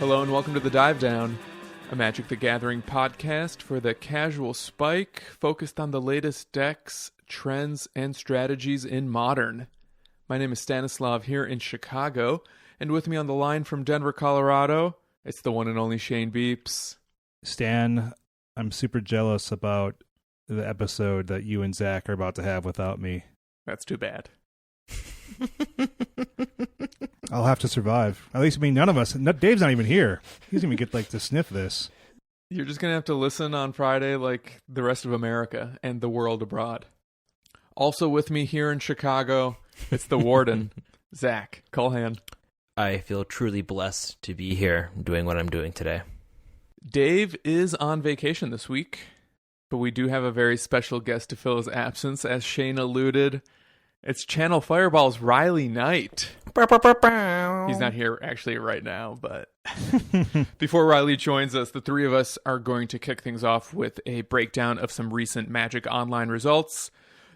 Hello and welcome to The Dive Down, a Magic the Gathering podcast for the casual spike, focused on the latest decks, trends, and strategies in Modern. My name is Stanislav here in Chicago, and with me on the line from Denver, Colorado, it's the one and only Shane Beeps. Stan, I'm super jealous about the episode that you and Zach are about to have without me. That's too bad. I'll have to survive. At least, none of us. Dave's not even here. He's going to get to sniff this. You're just going to have to listen on Friday like the rest of America and the world abroad. Also with me here in Chicago, it's the Warden, Zach Culhan. I feel truly blessed to be here doing what I'm doing today. Dave is on vacation this week, but we do have a very special guest to fill his absence, as Shane alluded. It's Channel Fireball's Riley Knight. He's not here actually right now, but before Riley joins us, the three of us are going to kick things off with a breakdown of some recent Magic Online results.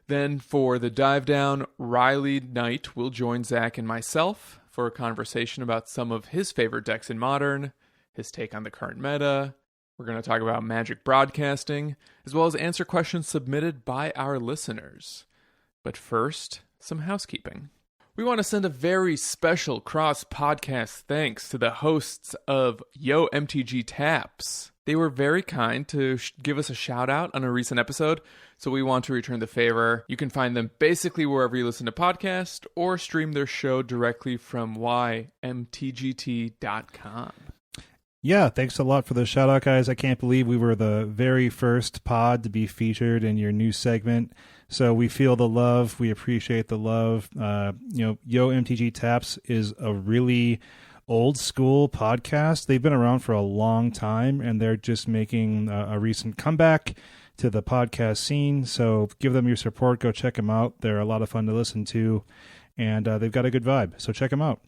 Then for the dive down, Riley Knight will join Zach and myself for a conversation about some of his favorite decks in Modern, his take on the current meta. We're going to talk about Magic broadcasting, as well as answer questions submitted by our listeners. But first, some housekeeping. We want to send a very special cross-podcast thanks to the hosts of Yo MTG Taps. They were very kind to give us a shout-out on a recent episode, so we want to return the favor. You can find them basically wherever you listen to podcasts or stream their show directly from ymtgt.com. Yeah, thanks a lot for the shout-out, guys. I can't believe we were the very first pod to be featured in your new segment. So we feel the love. We appreciate the love. Yo MTG Taps is a really old school podcast. They've been around for a long time, and they're just making a recent comeback to the podcast scene. So give them your support. Go check them out. They're a lot of fun to listen to, and they've got a good vibe. So check them out.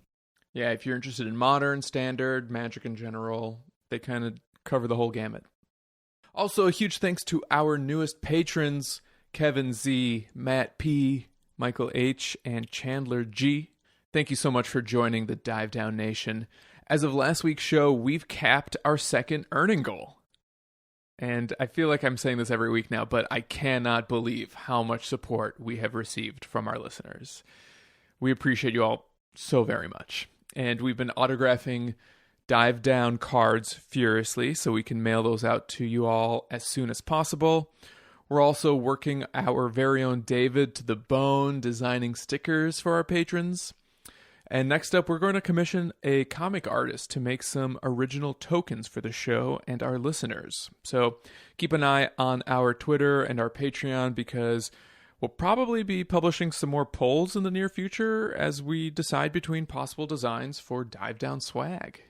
Yeah, if you're interested in Modern, Standard, Magic in general, they kind of cover the whole gamut. Also, a huge thanks to our newest patrons, Kevin Z, Matt P, Michael H, and Chandler G. Thank you so much for joining the Dive Down Nation. As of last week's show, we've capped our second earning goal. And I feel like I'm saying this every week now, but I cannot believe how much support we have received from our listeners. We appreciate you all so very much. And we've been autographing Dive Down cards furiously, so we can mail those out to you all as soon as possible. We're also working our very own David to the bone, designing stickers for our patrons. And next up, we're going to commission a comic artist to make some original tokens for the show and our listeners. So keep an eye on our Twitter and our Patreon, because we'll probably be publishing some more polls in the near future as we decide between possible designs for Dive Down swag.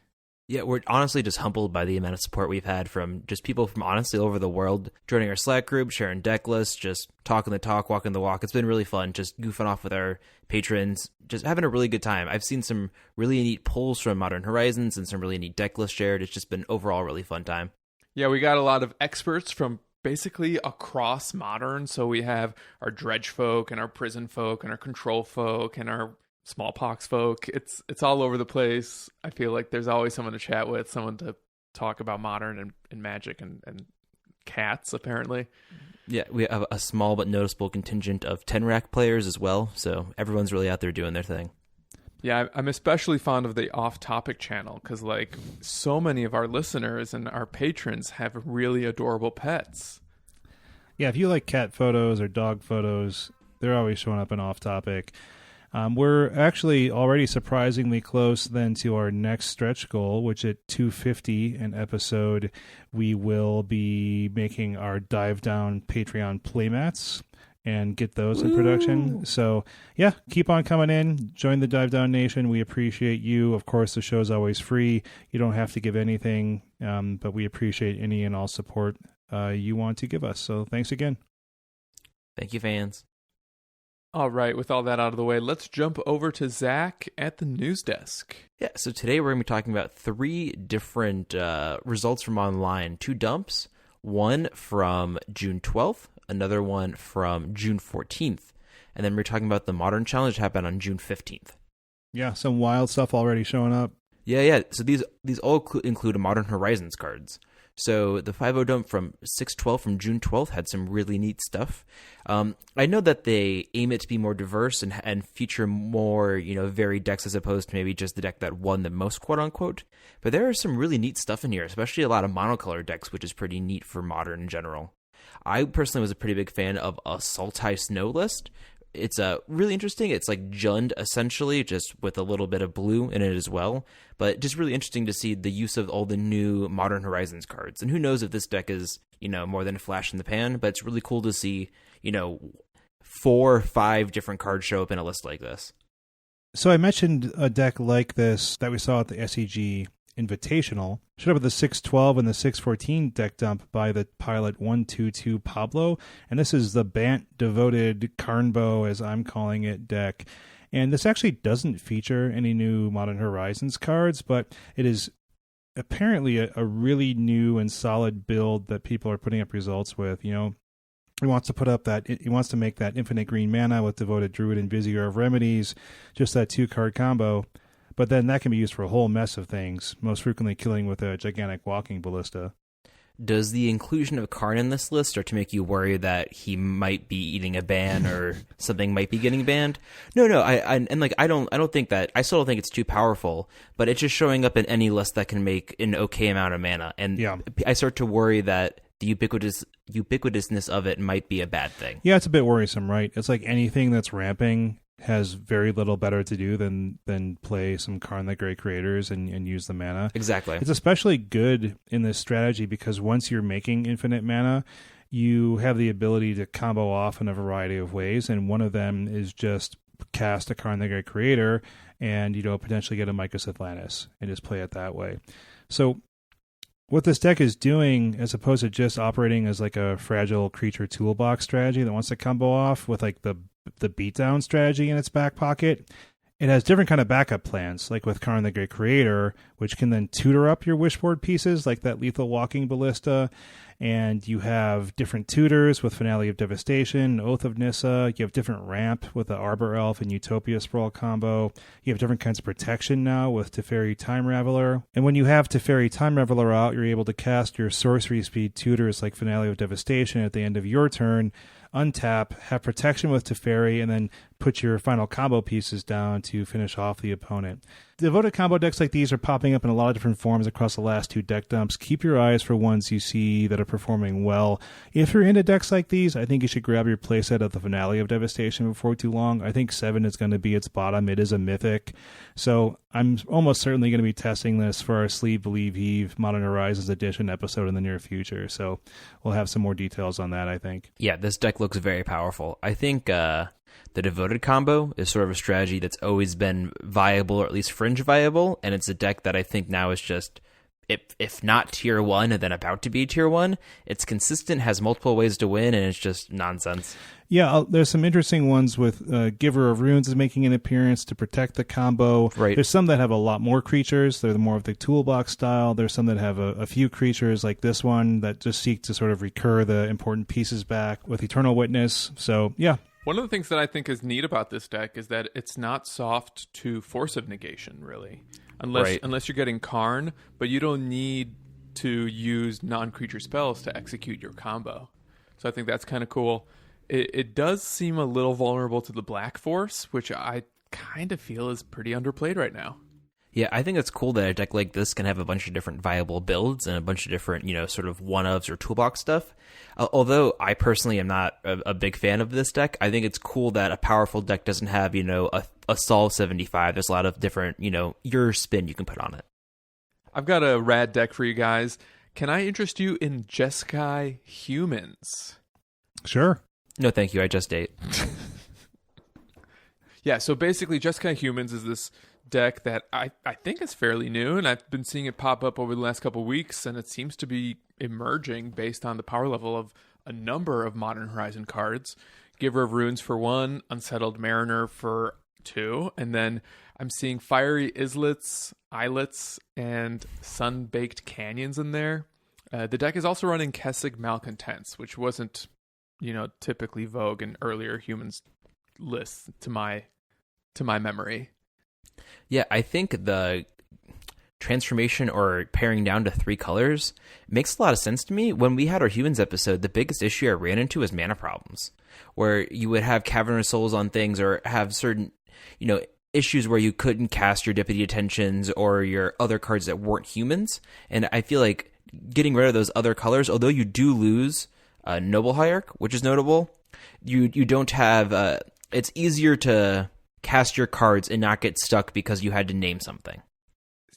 Yeah, we're honestly just humbled by the amount of support we've had from just people from honestly over the world, joining our Slack group, sharing deck lists, just talking the talk, walking the walk. It's been really fun, just goofing off with our patrons, just having a really good time. I've seen some really neat polls from Modern Horizons and some really neat deck lists shared. It's just been overall a really fun time. Yeah, we got a lot of experts from basically across Modern. So we have our dredge folk and our prison folk and our control folk and our smallpox folk. It's all over the place. I feel like there's always someone to chat with, someone to talk about Modern and Magic and cats, apparently. Yeah, we have a small but noticeable contingent of 10-rack players as well, so everyone's really out there doing their thing. Yeah, I'm especially fond of the off-topic channel because, like, so many of our listeners and our patrons have really adorable pets. Yeah, if you like cat photos or dog photos, they're always showing up in off-topic. We're actually already surprisingly close then to our next stretch goal, which at 250 an episode, we will be making our Dive Down Patreon playmats and get those in production. So, yeah, keep on coming in. Join the Dive Down Nation. We appreciate you. Of course, the show's always free. You don't have to give anything, but we appreciate any and all support you want to give us. So thanks again. Thank you, fans. All right, with all that out of the way, let's jump over to Zach at the news desk. Yeah, so today we're going to be talking about 3 different results from online. 2 dumps, one from June 12th, another one from June 14th, and then we're talking about the Modern Challenge that happened on June 15th. Yeah, some wild stuff already showing up. Yeah. So these all include Modern Horizons cards. So the 5.0 dump from 6/12 from June 12th had some really neat stuff. I know that they aim it to be more diverse and feature more, varied decks as opposed to maybe just the deck that won the most, quote unquote. But there is some really neat stuff in here, especially a lot of monocolor decks, which is pretty neat for Modern in general. I personally was a pretty big fan of a Sultai Snow list. It's really interesting. It's like Jund, essentially, just with a little bit of blue in it as well. But just really interesting to see the use of all the new Modern Horizons cards. And who knows if this deck is, more than a flash in the pan. But it's really cool to see, 4 or 5 different cards show up in a list like this. So I mentioned a deck like this that we saw at the SEG Invitational. Showed up with the 6/12 and the 6/14 deck dump by the pilot 122 Pablo, and this is the Bant devoted Karnbo, as I'm calling it, deck. And this actually doesn't feature any new Modern Horizons cards, but it is apparently a really new and solid build that people are putting up results with. He wants to make that infinite green mana with devoted Druid and Vizier of Remedies, just that 2-card combo. But then that can be used for a whole mess of things, most frequently killing with a gigantic walking ballista. Does the inclusion of Karn in this list start to make you worry that he might be eating a ban or something might be getting banned? No. I don't think that. I still don't think it's too powerful, but it's just showing up in any list that can make an okay amount of mana. And yeah. I start to worry that the ubiquitousness of it might be a bad thing. Yeah, it's a bit worrisome, right? It's like anything that's ramping has very little better to do than play some Karn the Great Creators and use the mana. Exactly. It's especially good in this strategy because once you're making infinite mana, you have the ability to combo off in a variety of ways, and one of them is just cast a Karn the Great Creator and potentially get a Mycos Atlantis and just play it that way. So what this deck is doing, as opposed to just operating as like a fragile creature toolbox strategy that wants to combo off with like the beatdown strategy in its back pocket, it has different kind of backup plans, like with Karn the Great Creator, which can then tutor up your wishboard pieces, like that lethal walking ballista. And you have different tutors with Finale of Devastation, Oath of Nissa. You have different ramp with the Arbor Elf and Utopia Sprawl combo. You have different kinds of protection now with Teferi Time Raveler. And when you have Teferi Time Raveler out, you're able to cast your sorcery speed tutors like Finale of Devastation at the end of your turn, untap, have protection with Teferi, and then put your final combo pieces down to finish off the opponent. Devoted combo decks like these are popping up in a lot of different forms across the last 2 deck dumps. Keep your eyes for ones you see that are performing well. If you're into decks like these, I think you should grab your playset of the Finale of Devastation before too long. I think 7 is going to be its bottom. It is a mythic. So I'm almost certainly going to be testing this for our Sleeve, Believe, Heave Modern Horizons edition episode in the near future. So we'll have some more details on that, I think. Yeah, this deck looks very powerful. I think the Devoted combo is sort of a strategy that's always been viable, or at least fringe viable, and it's a deck that I think now is just, if not tier 1 and then about to be tier 1, it's consistent, has multiple ways to win, and it's just nonsense. Yeah, there's some interesting ones with Giver of Runes is making an appearance to protect the combo. Right. There's some that have a lot more creatures. They're more of the toolbox style. There's some that have a few creatures like this one that just seek to sort of recur the important pieces back with Eternal Witness. So, yeah. One of the things that I think is neat about this deck is that it's not soft to Force of Negation, really. Unless you're getting Karn, but you don't need to use non-creature spells to execute your combo. So I think that's kind of cool. It does seem a little vulnerable to the Black Force, which I kind of feel is pretty underplayed right now. Yeah, I think it's cool that a deck like this can have a bunch of different viable builds and a bunch of different, sort of one-ofs or toolbox stuff. Although I personally am not a big fan of this deck, I think it's cool that a powerful deck doesn't have, a Solve 75. There's a lot of different, your spin you can put on it. I've got a rad deck for you guys. Can I interest you in Jeskai Humans? Sure. No, thank you. I just ate. Yeah, so basically Jeskai Humans is this deck that I think is fairly new, and I've been seeing it pop up over the last couple of weeks, and it seems to be emerging based on the power level of a number of Modern Horizon cards. Giver of Runes for 1, Unsettled Mariner for 2, and then I'm seeing Fiery Islets, and Sun-Baked Canyons in there. The deck is also running Kessig Malcontents, which wasn't, typically vogue in earlier Humans lists to my memory. Yeah, I think transformation or paring down to 3 colors makes a lot of sense to me. When we had our humans episode, the biggest issue I ran into was mana problems, where you would have Cavernous Souls on things or have certain, issues where you couldn't cast your Deputy Attentions or your other cards that weren't humans. And I feel like getting rid of those other colors, although you do lose Noble Hierarch, which is notable, you don't have... it's easier to cast your cards and not get stuck because you had to name something.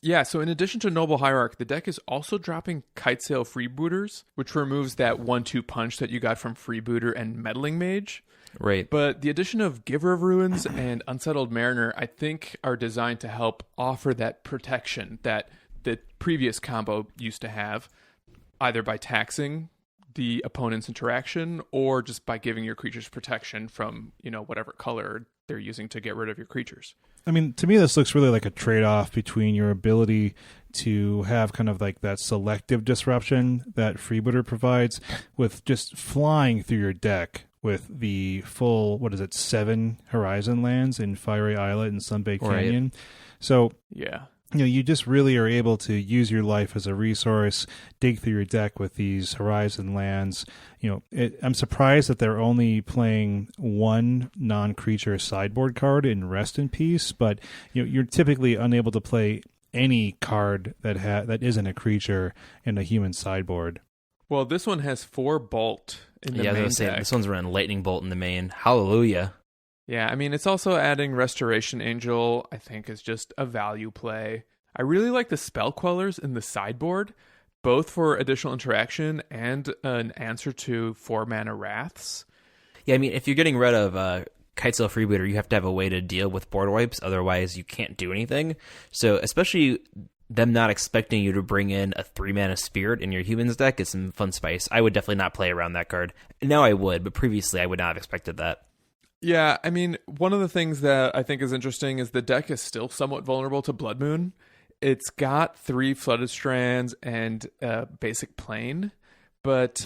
Yeah, so in addition to Noble Hierarch, the deck is also dropping Kitesail Freebooters, which removes that 1-2 punch that you got from Freebooter and Meddling Mage. Right. But the addition of Giver of Ruins and Unsettled Mariner, I think, are designed to help offer that protection that the previous combo used to have, either by taxing the opponent's interaction or just by giving your creatures protection from, whatever color they're using to get rid of your creatures. I mean, to me, this looks really like a trade-off between your ability to have kind of like that selective disruption that Freebooter provides with just flying through your deck with the full, 7 Horizon lands in Fiery Islet and Sunbaked Canyon. Right. So, yeah. You just really are able to use your life as a resource, dig through your deck with these Horizon lands. I'm surprised that they're only playing one non-creature sideboard card in Rest in Peace, but you're typically unable to play any card that isn't a creature in a human sideboard. Well, this one has 4 Bolt in the main deck. This one's running Lightning Bolt in the main. Hallelujah. Yeah, I mean, it's also adding Restoration Angel, I think, is just a value play. I really like the Spell Quellers in the sideboard, both for additional interaction and an answer to 4-mana Wraths. Yeah, I mean, if you're getting rid of Kitesail Freebooter, you have to have a way to deal with board wipes, otherwise you can't do anything. So especially them not expecting you to bring in a 3-mana Spirit in your humans deck is some fun spice. I would definitely not play around that card. Now I would, but previously I would not have expected that. Yeah, I mean, one of the things that I think is interesting is the deck is still somewhat vulnerable to Blood Moon. It's got 3 Flooded Strands and a basic plane, but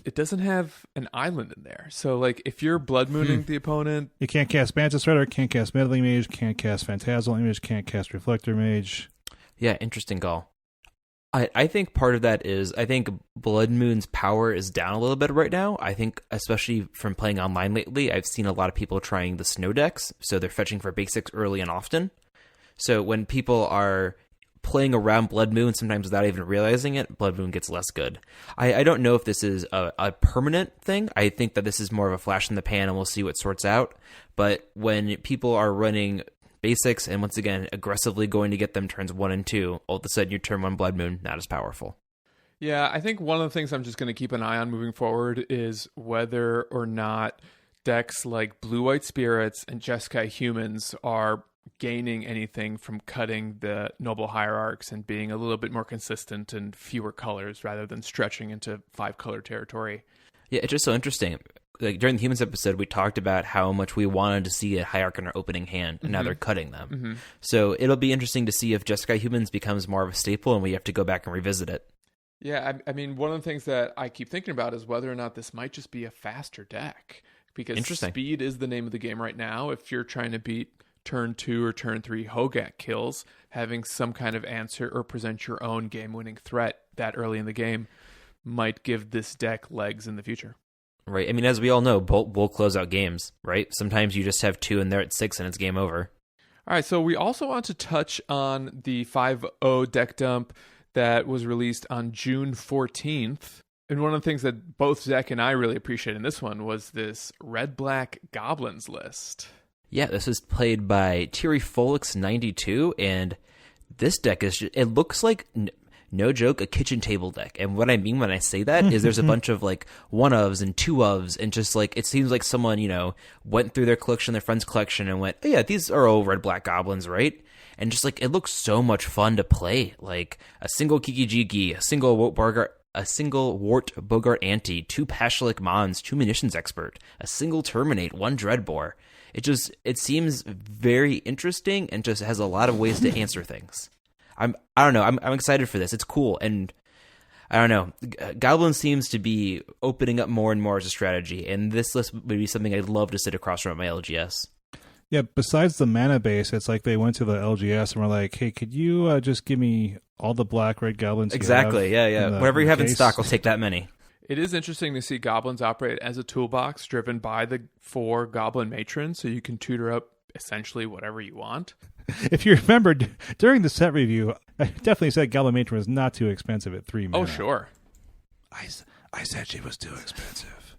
it doesn't have an island in there. So, like, if you're Blood Mooning the opponent... You can't cast Mantis Rider, can't cast Meddling Mage, can't cast Phantasmal Image, can't cast Reflector Mage. Yeah, interesting call. I think part of that is, I think Blood Moon's power is down a little bit right now. I think, especially from playing online lately, I've seen a lot of people trying the snow decks, so they're fetching for basics early and often. So when people are playing around Blood Moon, sometimes without even realizing it, Blood Moon gets less good. I don't know if this is a permanent thing. I think that this is more of a flash in the pan, and we'll see what sorts out. But when people are running basics, and once again, aggressively going to get them turns 1 and 2, all of a sudden your turn 1 Blood Moon, not as powerful. Yeah, I think one of the things I'm just going to keep an eye on moving forward is whether or not decks like Blue-White Spirits and Jeskai Humans are gaining anything from cutting the Noble Hierarchs and being a little bit more consistent and fewer colors rather than stretching into 5-color territory. Yeah, it's just so interesting. Like during the Humans episode, we talked about how much we wanted to see a Hierarch in our opening hand, and now they're cutting them. Mm-hmm. So it'll be interesting to see if Jeskai Humans becomes more of a staple and we have to go back and revisit it. Yeah, I mean, one of the things that I keep thinking about is whether or not this might just be a faster deck. Because speed is the name of the game right now. If you're trying to beat turn 2 or turn 3 Hogaak kills, having some kind of answer or present your own game-winning threat that early in the game might give this deck legs in the future. Right. I mean, as we all know, Bolt will close out games, right? Sometimes you just have 2 and they're at 6 and it's game over. All right, so we also want to touch on the 5-0 deck dump that was released on June 14th. And one of the things that both Zach and I really appreciate in this one was this red-black Goblins list. Yeah, this is played by Thierry Folix 92, and this deck is just, it looks like, no joke, a kitchen table deck. And what I mean when I say that is there's a bunch of like 1-ofs and 2-ofs, and just like it seems like someone, went through their collection, their friend's collection, and went, oh yeah, these are all red-black goblins, right? And just like it looks so much fun to play. Like a single Kiki Jiki, a single Wart Bogart Ante, 2 Pashalik Mons, 2 Munitions Expert, a single Terminate, 1 Dreadbore. It seems very interesting and just has a lot of ways to answer things. I don't know. I'm excited for this. It's cool. And I don't know. Goblin seems to be opening up more and more as a strategy. And this list would be something I'd love to sit across from at my LGS. Yeah, besides the mana base, it's like they went to the LGS and were like, hey, could you just give me all the black-red goblins Exactly, you have yeah. in the- Whatever you have in case? stock, I'll take that many. It is interesting to see goblins operate as a toolbox driven by the 4 goblin matrons, so you can tutor up essentially whatever you want. If you remember, during the set review, I definitely said Goblin Matron was not too expensive at 3 mana. Oh, sure. I said she was too expensive.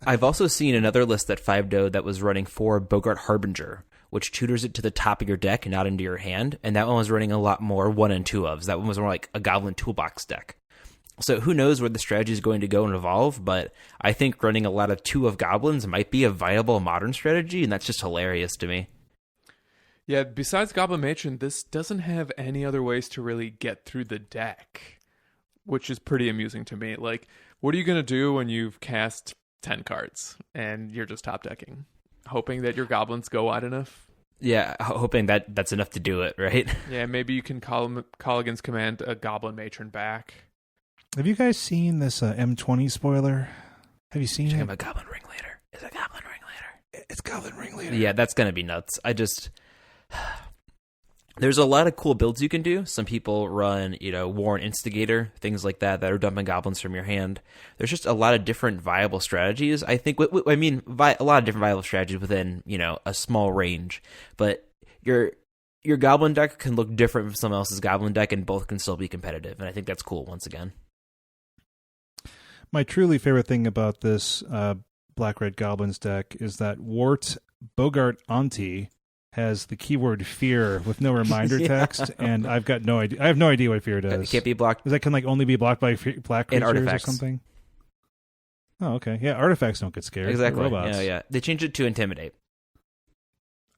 I've also seen another list that 5-0 that was running 4 Bogart Harbinger, which tutors it to the top of your deck and not into your hand. And that one was running a lot more 1 and 2 ofs. That one was more like a Goblin Toolbox deck. So who knows where the strategy is going to go and evolve, but I think running a lot of 2 of Goblins might be a viable modern strategy, and that's just hilarious to me. Yeah, besides Goblin Matron, this doesn't have any other ways to really get through the deck, which is pretty amusing to me. Like, what are you going to do when you've cast 10 cards and you're just top decking? Hoping that your goblins go wide enough? Yeah, hoping that that's enough to do it, right? Yeah, maybe you can call against command a Goblin Matron back. Have you guys seen this M20 spoiler? Have you seen it? A Goblin Ringleader. Is a Goblin Ringleader. It's Goblin Ringleader. Yeah, that's going to be nuts. There's a lot of cool builds you can do. Some people run, Warren Instigator, things like that are dumping goblins from your hand. There's just a lot of different viable strategies. I think, a lot of different viable strategies within, a small range. But your goblin deck can look different from someone else's goblin deck, and both can still be competitive. And I think that's cool once again. My truly favorite thing about this Black-Red Goblins deck is that Wart Bogart Auntie has the keyword fear with no reminder text, and I've got no idea. I have no idea what fear does. It can't be blocked. That can only be blocked by black creatures artifacts or something. Oh, okay. Yeah, artifacts don't get scared. Exactly. They're robots. Yeah. They changed it to intimidate.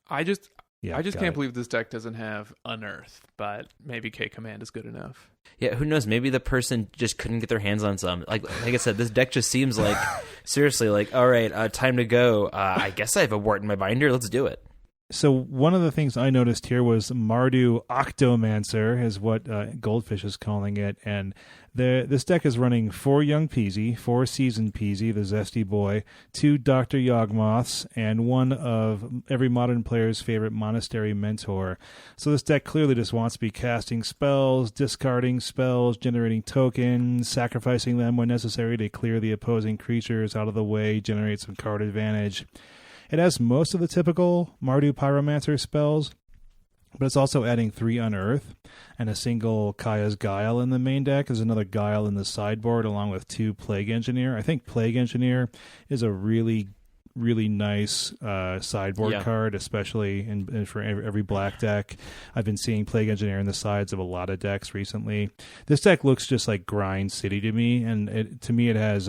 I just got can't it. believe this deck doesn't have Unearth, but maybe K Command is good enough. Yeah, who knows? Maybe the person just couldn't get their hands on some. Like I said, this deck just seems like, seriously, like, all right, time to go. I guess I have a wart in my binder. Let's do it. So one of the things I noticed here was Mardu Octomancer is what Goldfish is calling it, and this deck is running 4 Young Peasy, 4 Seasoned Peasy, the Zesty Boy, 2 Dr. Yawgmoths, and 1 of every modern player's favorite Monastery Mentor. So this deck clearly just wants to be casting spells, discarding spells, generating tokens, sacrificing them when necessary to clear the opposing creatures out of the way, generate some card advantage. It has most of the typical Mardu Pyromancer spells, but it's also adding 3 Unearth and a single Kaya's Guile in the main deck. There's another Guile in the sideboard along with 2 Plague Engineer. I think Plague Engineer is a really nice sideboard card, especially for every black deck. I've been seeing Plague Engineer in the sides of a lot of decks recently. This deck looks just like Grind City to me, and to me it has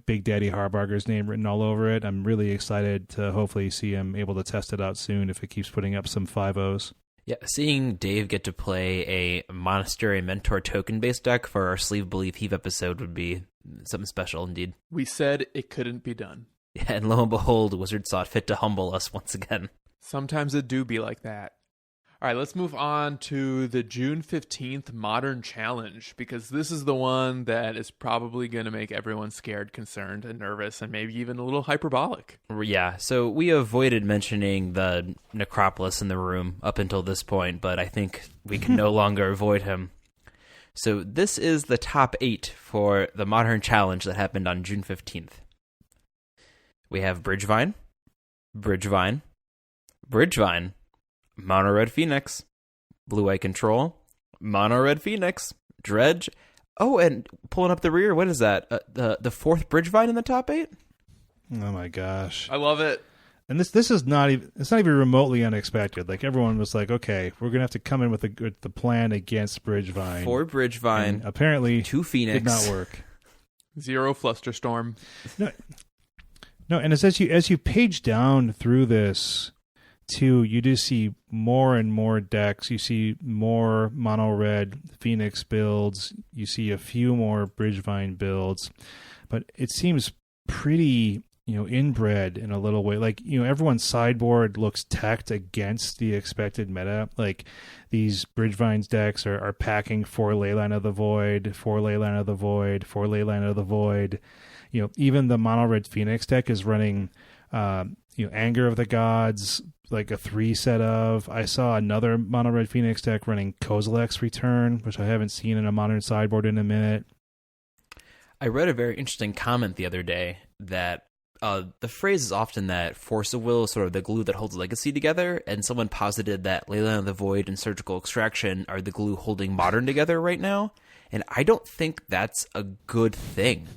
Big Daddy Harbarger's name written all over it. I'm really excited to hopefully see him able to test it out soon if it keeps putting up some 5-0s. Yeah, seeing Dave get to play a Monastery Mentor token-based deck for our Sleeve Believe Heave episode would be something special indeed. We said it couldn't be done. Yeah, and lo and behold, Wizard saw it fit to humble us once again. Sometimes it do be like that. All right, let's move on to the June 15th Modern Challenge, because this is the one that is probably going to make everyone scared, concerned, and nervous, and maybe even a little hyperbolic. Yeah, so we avoided mentioning the Necropolis in the room up until this point, but I think we can no longer avoid him. So this is the top 8 for the Modern Challenge that happened on June 15th. We have Bridgevine, Mono Red Phoenix, Blue Eye Control, Mono Red Phoenix, Dredge. Oh, and pulling up the rear, what is that? The 4th Bridgevine in the top 8? Oh my gosh. I love it. And this is not even, it's not even remotely unexpected. Like, everyone was like, okay, we're going to have to come in with the plan against Bridgevine. 4 Bridgevine, and apparently 2 Phoenix. did not work. 0 Flusterstorm. No, and as you page down through this, too, you do see more and more decks. You see more mono red Phoenix builds. You see a few more Bridgevine builds, but it seems pretty, inbred in a little way. Like, everyone's sideboard looks tacked against the expected meta. Like, these Bridgevine's decks are packing 4 Leyline of the Void, 4 Leyline of the Void, 4 Leyline of the Void. Even the mono red Phoenix deck is running Anger of the Gods, like a 3 set of. I saw another mono red Phoenix deck running Kozilek's Return, which I haven't seen in a modern sideboard in a minute. I read a very interesting comment the other day that the phrase is often that Force of Will is sort of the glue that holds Legacy together, and someone posited that Leyline of the Void and Surgical Extraction are the glue holding Modern together right now, and I don't think that's a good thing.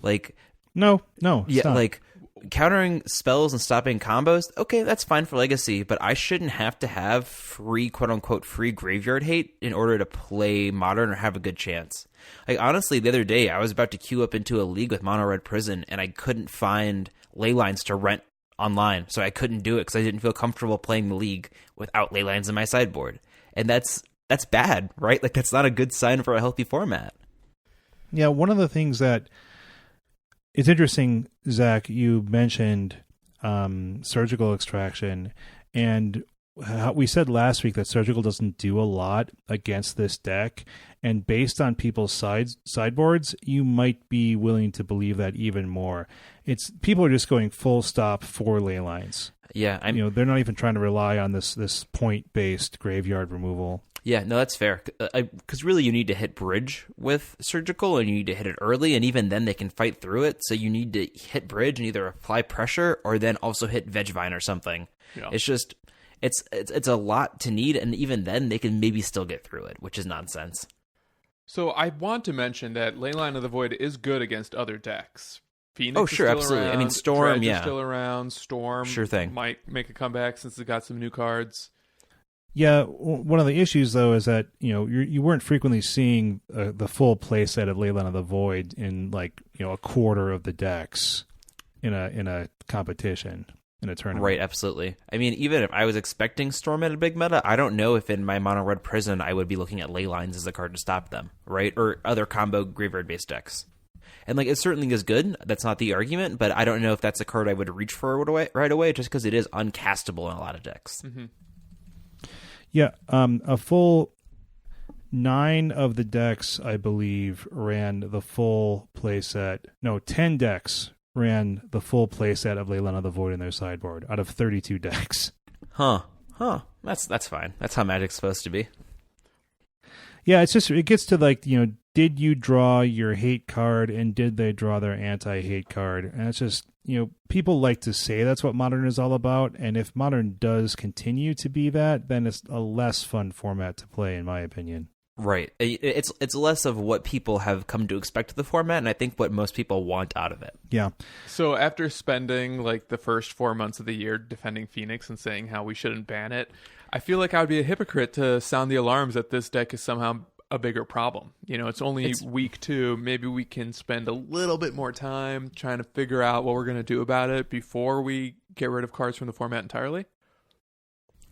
Like, no, yeah, not. like countering spells and stopping combos, okay, that's fine for Legacy, but I shouldn't have to have free, quote-unquote, free graveyard hate in order to play Modern or have a good chance. Like, honestly, the other day, I was about to queue up into a league with Mono Red Prison, and I couldn't find ley lines to rent online, so I couldn't do it because I didn't feel comfortable playing the league without ley lines in my sideboard. And that's bad, right? Like, that's not a good sign for a healthy format. Yeah, one of the things that it's interesting, Zach, you mentioned Surgical Extraction, and we said last week that Surgical doesn't do a lot against this deck, and based on people's sideboards, you might be willing to believe that even more. It's people are just going full stop for ley lines. Yeah, they're not even trying to rely on this point-based graveyard removal. Yeah, no, that's fair. Because really, you need to hit bridge with Surgical, and you need to hit it early, and even then they can fight through it. So you need to hit bridge and either apply pressure or then also hit Vegemite or something. Yeah. It's just it's a lot to need, and even then they can maybe still get through it, which is nonsense. So I want to mention that Leyline of the Void is good against other decks. Phoenix is still absolutely. Around, I mean, Storm, Dredge yeah, is still around. Storm, sure thing, might make a comeback since it got some new cards. Yeah, one of the issues though is that you weren't frequently seeing the full play set of Leyline of the Void in a quarter of the decks in a competition, in a tournament. Right, absolutely. I mean, even if I was expecting Storm at a big meta, I don't know if in my mono red Prison I would be looking at ley lines as a card to stop them, right? Or other combo graveyard based decks. And it certainly is good. That's not the argument, but I don't know if that's a card I would reach for right away, just because it is uncastable in a lot of decks. Mm-hmm. Yeah, a full 9 of the decks, I believe, ran the full playset. No, 10 decks ran the full playset of Leyline of the Void in their sideboard out of 32 decks. Huh. That's fine. That's how Magic's supposed to be. Yeah, it gets to did you draw your hate card and did they draw their anti-hate card? And it's just, people like to say that's what Modern is all about. And if Modern does continue to be that, then it's a less fun format to play, in my opinion. Right. It's less of what people have come to expect of the format, and I think what most people want out of it. Yeah. So after spending the first 4 months of the year defending Phoenix and saying how we shouldn't ban it, I feel like I would be a hypocrite to sound the alarms that this deck is somehow a bigger problem. It's only week 2. Maybe we can spend a little bit more time trying to figure out what we're going to do about it before we get rid of cards from the format entirely.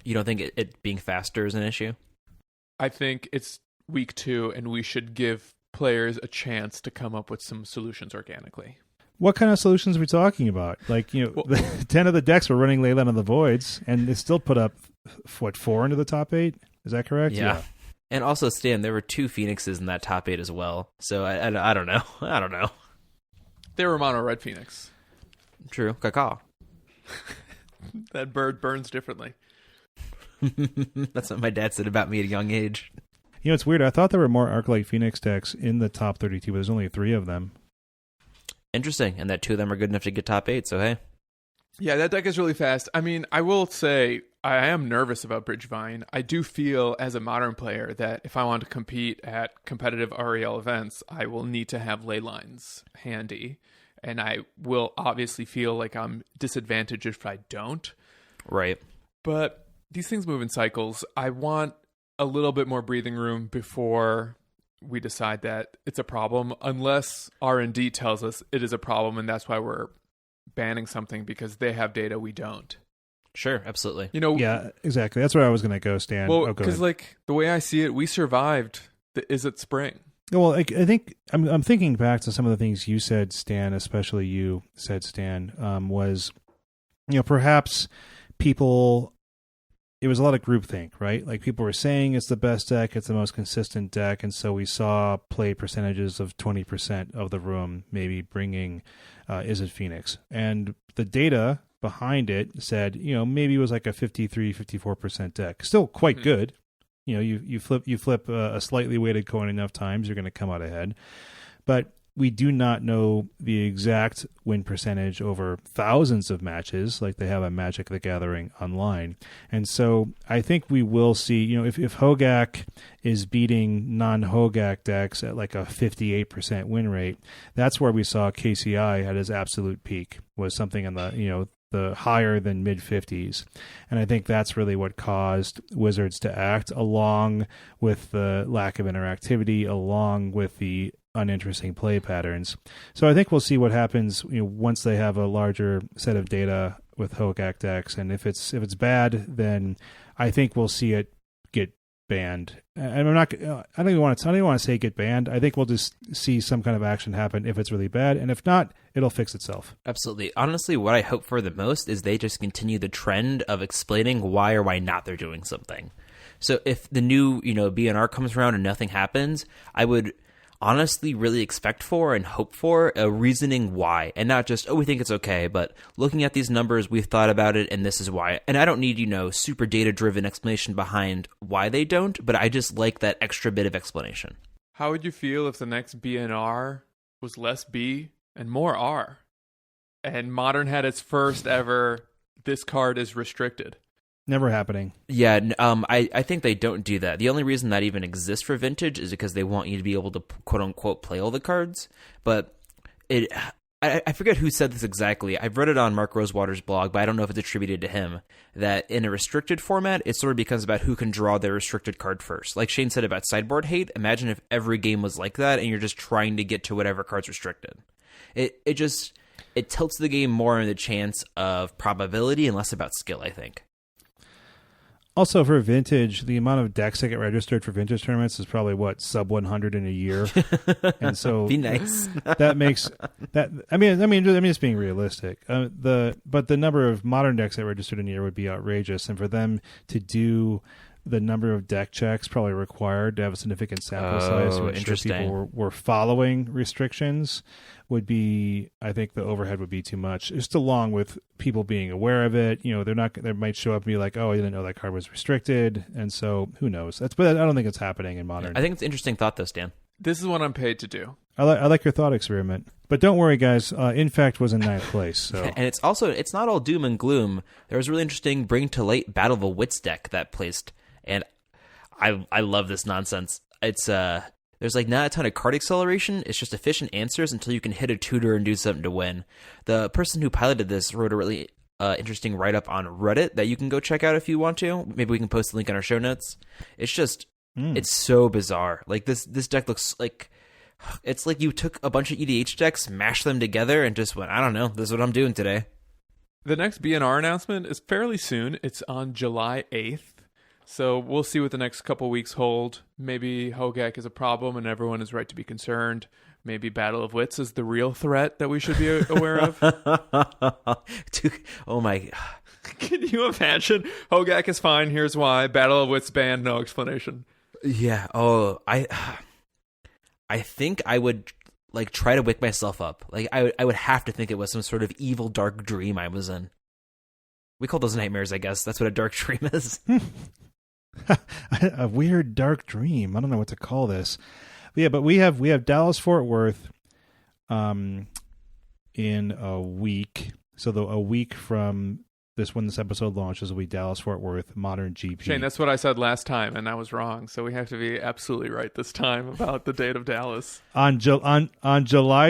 You don't think it being faster is an issue? I think it's week 2 and we should give players a chance to come up with some solutions organically. What kind of solutions are we talking about? 10 of the decks were running Leyline of the Voids and it still put up 4 into the top 8? Is that correct? Yeah. And also, Stan, there were 2 Phoenixes in that top 8 as well. So I don't know. I don't know. They were mono red Phoenix. True. Caca. That bird burns differently. That's what my dad said about me at a young age. It's weird. I thought there were more Arclight Phoenix decks in the top 32, but there's only 3 of them. Interesting. And that 2 of them are good enough to get top 8, so hey. Yeah, that deck is really fast. I mean, I will say I am nervous about Bridgevine. I do feel as a Modern player that if I want to compete at competitive REL events, I will need to have ley lines handy. And I will obviously feel like I'm disadvantaged if I don't. Right. But these things move in cycles. I want a little bit more breathing room before we decide that it's a problem, unless R&D tells us it is a problem and that's why we're banning something because they have data we don't. Sure, absolutely. Yeah, exactly. That's where I was going to go, Stan. Well, because the way I see it, we survived the Is It Spring? Well, I think I'm thinking back to some of the things you said, Stan, especially you said, Stan, was, perhaps people, it was a lot of groupthink, right? People were saying it's the best deck, it's the most consistent deck, and so we saw play percentages of 20% of the room maybe bringing Is It Phoenix. And the data behind it said, maybe it was like a 53-54% deck. Still quite good. You flip a slightly weighted coin enough times, you're going to come out ahead. But we do not know the exact win percentage over thousands of matches like they have on Magic the Gathering Online. And so I think we will see, if Hogaak is beating non-Hogaak decks at like a 58% win rate, that's where we saw KCI at his absolute peak, was something in the higher than mid-50s. And I think that's really what caused Wizards to act, along with the lack of interactivity, along with the uninteresting play patterns. So I think we'll see what happens once they have a larger set of data with Hogaak decks. And if it's bad, then I think we'll see it get banned. And I don't even want to say get banned. I think we'll just see some kind of action happen if it's really bad, and if not, it'll fix itself. Absolutely. Honestly, what I hope for the most is they just continue the trend of explaining why or why not they're doing something. So if the new, BNR comes around and nothing happens, I would honestly really expect for and hope for a reasoning why, and not just, we think it's okay, but looking at these numbers, we've thought about it, and this is why. And I don't need, super data-driven explanation behind why they don't, but I just like that extra bit of explanation. How would you feel if the next BNR was less B and more R? And Modern had its first ever, this card is restricted. Never happening. Yeah, I think they don't do that. The only reason that even exists for Vintage is because they want you to be able to quote-unquote play all the cards. But I forget who said this exactly. I've read it on Mark Rosewater's blog, but I don't know if it's attributed to him, that in a restricted format, it sort of becomes about who can draw their restricted card first. Like Shane said about sideboard hate, imagine if every game was like that and you're just trying to get to whatever card's restricted. It tilts the game more in the chance of probability and less about skill, I think. Also, for Vintage, the amount of decks that get registered for Vintage tournaments is probably sub 100 in a year, and so be nice. That makes that. I mean, just being realistic. But the number of Modern decks that registered in a year would be outrageous, and for them to do the number of deck checks probably required to have a significant sample size to ensure people were following restrictions would be, I think the overhead would be too much, just along with people being aware of it. They might show up and be like, I didn't know that card was restricted. And so who knows? But I don't think it's happening in Modern. I think it's an interesting thought though, Stan. This is what I'm paid to do. I like your thought experiment. But don't worry, guys. Infect was in ninth place. So. And it's not all doom and gloom. There was a really interesting Bring to Light Battle of the Wits deck that placed. And I love this nonsense. It's there's not a ton of card acceleration. It's just efficient answers until you can hit a tutor and do something to win. The person who piloted this wrote a really interesting write-up on Reddit that you can go check out if you want to. Maybe we can post the link in our show notes. It's just it's so bizarre. Like this deck looks like it's like you took a bunch of EDH decks, mashed them together, and just went, I don't know, this is what I'm doing today. The next BNR announcement is fairly soon. It's on July 8th. So we'll see what the next couple weeks hold. Maybe Hogaak is a problem and everyone is right to be concerned. Maybe Battle of Wits is the real threat that we should be aware of. Oh my. Can you imagine? Hogaak is fine. Here's why. Battle of Wits banned. No explanation. Yeah. Oh, I think I would try to wake myself up. I would have to think it was some sort of evil dark dream I was in. We call those nightmares, I guess. That's what a dark dream is. A weird dark dream. I don't know what to call this. But yeah, but we have Dallas Fort Worth in a week. So a week from when this episode launches will be Dallas Fort Worth Modern GP. Shane, that's what I said last time and I was wrong. So we have to be absolutely right this time about the date of Dallas. On July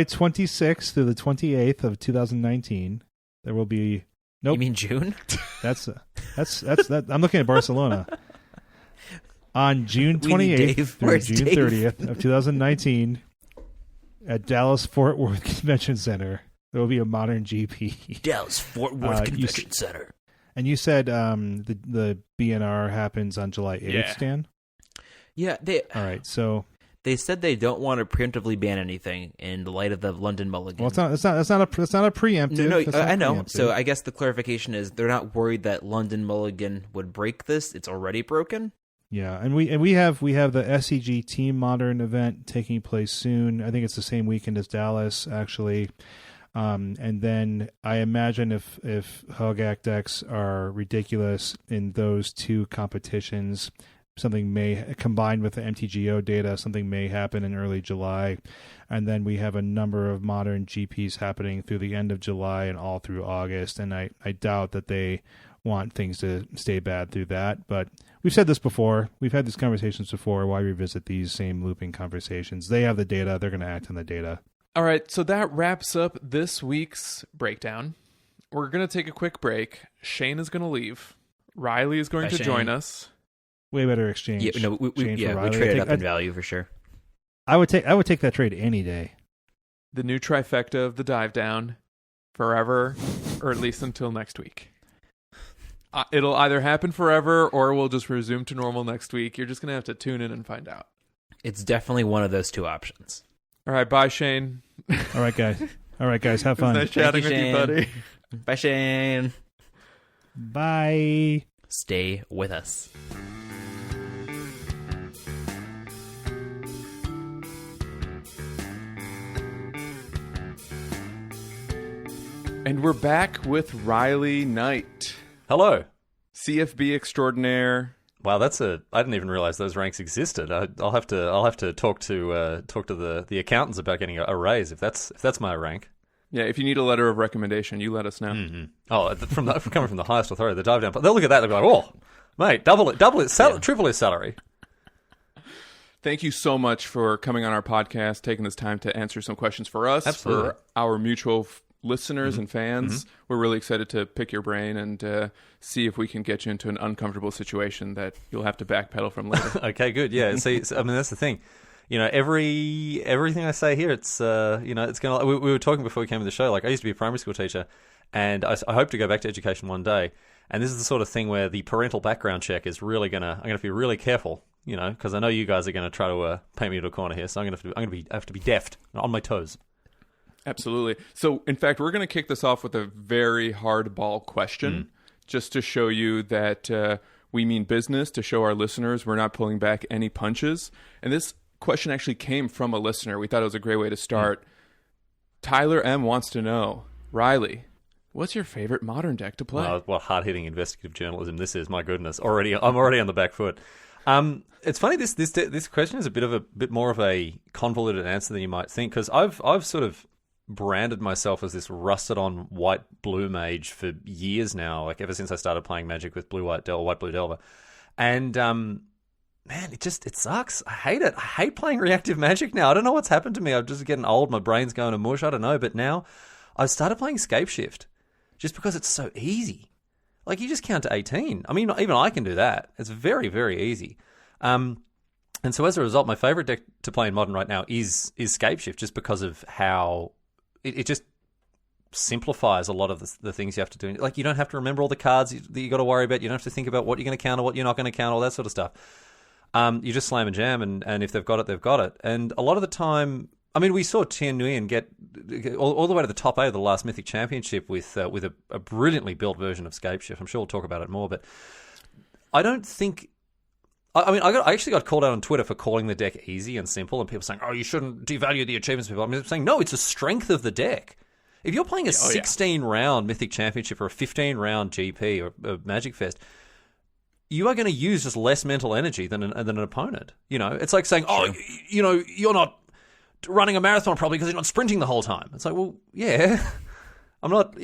26th through the 28th of 2019, there will be You mean June? That's I'm looking at Barcelona. On June 28th through June 30th of 2019 at Dallas Fort Worth Convention Center, there will be a Modern GP. Dallas Fort Worth Convention Center. And you said the BNR happens on July 8th, Stan? Yeah. All right, so they said they don't want to preemptively ban anything in the light of the London Mulligan. Well, it's not a preemptive. No, I know. Preemptive. So I guess the clarification is they're not worried that London Mulligan would break this. It's already broken. Yeah, and we have the SEG Team Modern event taking place soon. I think it's the same weekend as Dallas, actually. And then I imagine if Hogaak decks are ridiculous in those two competitions, something may, combined with the MTGO data, something may happen in early July. And then we have a number of modern GPs happening through the end of July and all through August. And I doubt that they want things to stay bad through that. But we've said this before. We've had these conversations before. Why revisit these same looping conversations? They have the data. They're going to act on the data. All right, so that wraps up this week's breakdown. We're going to take a quick break. Shane is going to leave. Riley is going to join us. Way better exchange. Yeah, no, we traded up in value for sure. I would take that trade any day. The new trifecta of the dive down forever, or at least until next week. It'll either happen forever or we'll just resume to normal next week. You're just going to have to tune in and find out. It's definitely one of those two options. All right, bye, Shane. All right, guys. Have fun. Nice chatting with you, buddy. Bye, Shane. Bye. Stay with us. And we're back with Riley Knight. Hello. CFB extraordinaire. Wow, I didn't even realize those ranks existed. I'll have to talk to the accountants about getting a raise if that's my rank. Yeah, if you need a letter of recommendation, you let us know. Mm-hmm. Oh, coming from the highest authority, the dive down. They'll look at that. They'll be like, "Oh, mate, triple his salary." Thank you so much for coming on our podcast, taking this time to answer some questions for us, Absolutely. for our mutual listeners and fans. We're really excited to pick your brain and see if we can get you into an uncomfortable situation that you'll have to backpedal from later. Okay, good. Yeah. See, I mean, that's the thing. You know, everything I say here, it's it's gonna. We were talking before we came to the show. Like, I used to be a primary school teacher, and I hope to go back to education one day. And this is the sort of thing where the parental background check is really I'm gonna be really careful. You know, because I know you guys are gonna try to paint me into a corner here. So I have to be deft, on my toes. Absolutely. So, in fact, we're going to kick this off with a very hardball question, just to show you that we mean business, to show our listeners we're not pulling back any punches. And this question actually came from a listener. We thought it was a great way to start. Tyler M. wants to know, Riley, what's your favorite modern deck to play? What hard-hitting investigative journalism this is! My goodness, I'm already on the back foot. It's funny. This question is a bit more of a convoluted answer than you might think, because I've sort of branded myself as this rusted-on white-blue mage for years now, like ever since I started playing Magic with white-blue Delver. And, man, it sucks. I hate it. I hate playing reactive Magic now. I don't know what's happened to me. I'm just getting old. My brain's going to mush. I don't know. But now I've started playing Scapeshift just because it's so easy. Like, you just count to 18. I mean, even I can do that. It's very, very easy. And so as a result, my favorite deck to play in Modern right now is Scapeshift, just because of how it just simplifies a lot of the things you have to do. Like, you don't have to remember all the cards that you got to worry about. You don't have to think about what you're going to counter, what you're not going to counter, all that sort of stuff. You just slam and jam, and if they've got it, they've got it. And a lot of the time, I mean, we saw Tien Nguyen get all the way to the top 8 of the last Mythic Championship with a brilliantly built version of Scapeshift. I'm sure we'll talk about it more, but I don't think... I mean, I actually got called out on Twitter for calling the deck easy and simple, and people saying, "Oh, you shouldn't devalue the achievements." People, I'm saying, no, it's a strength of the deck. If you're playing a 16-round Mythic Championship or a 15-round GP or a Magic Fest, you are going to use just less mental energy than an opponent. You know, it's like saying, "Oh, you know, you're not running a marathon probably because you're not sprinting the whole time." It's like, well, yeah, I'm not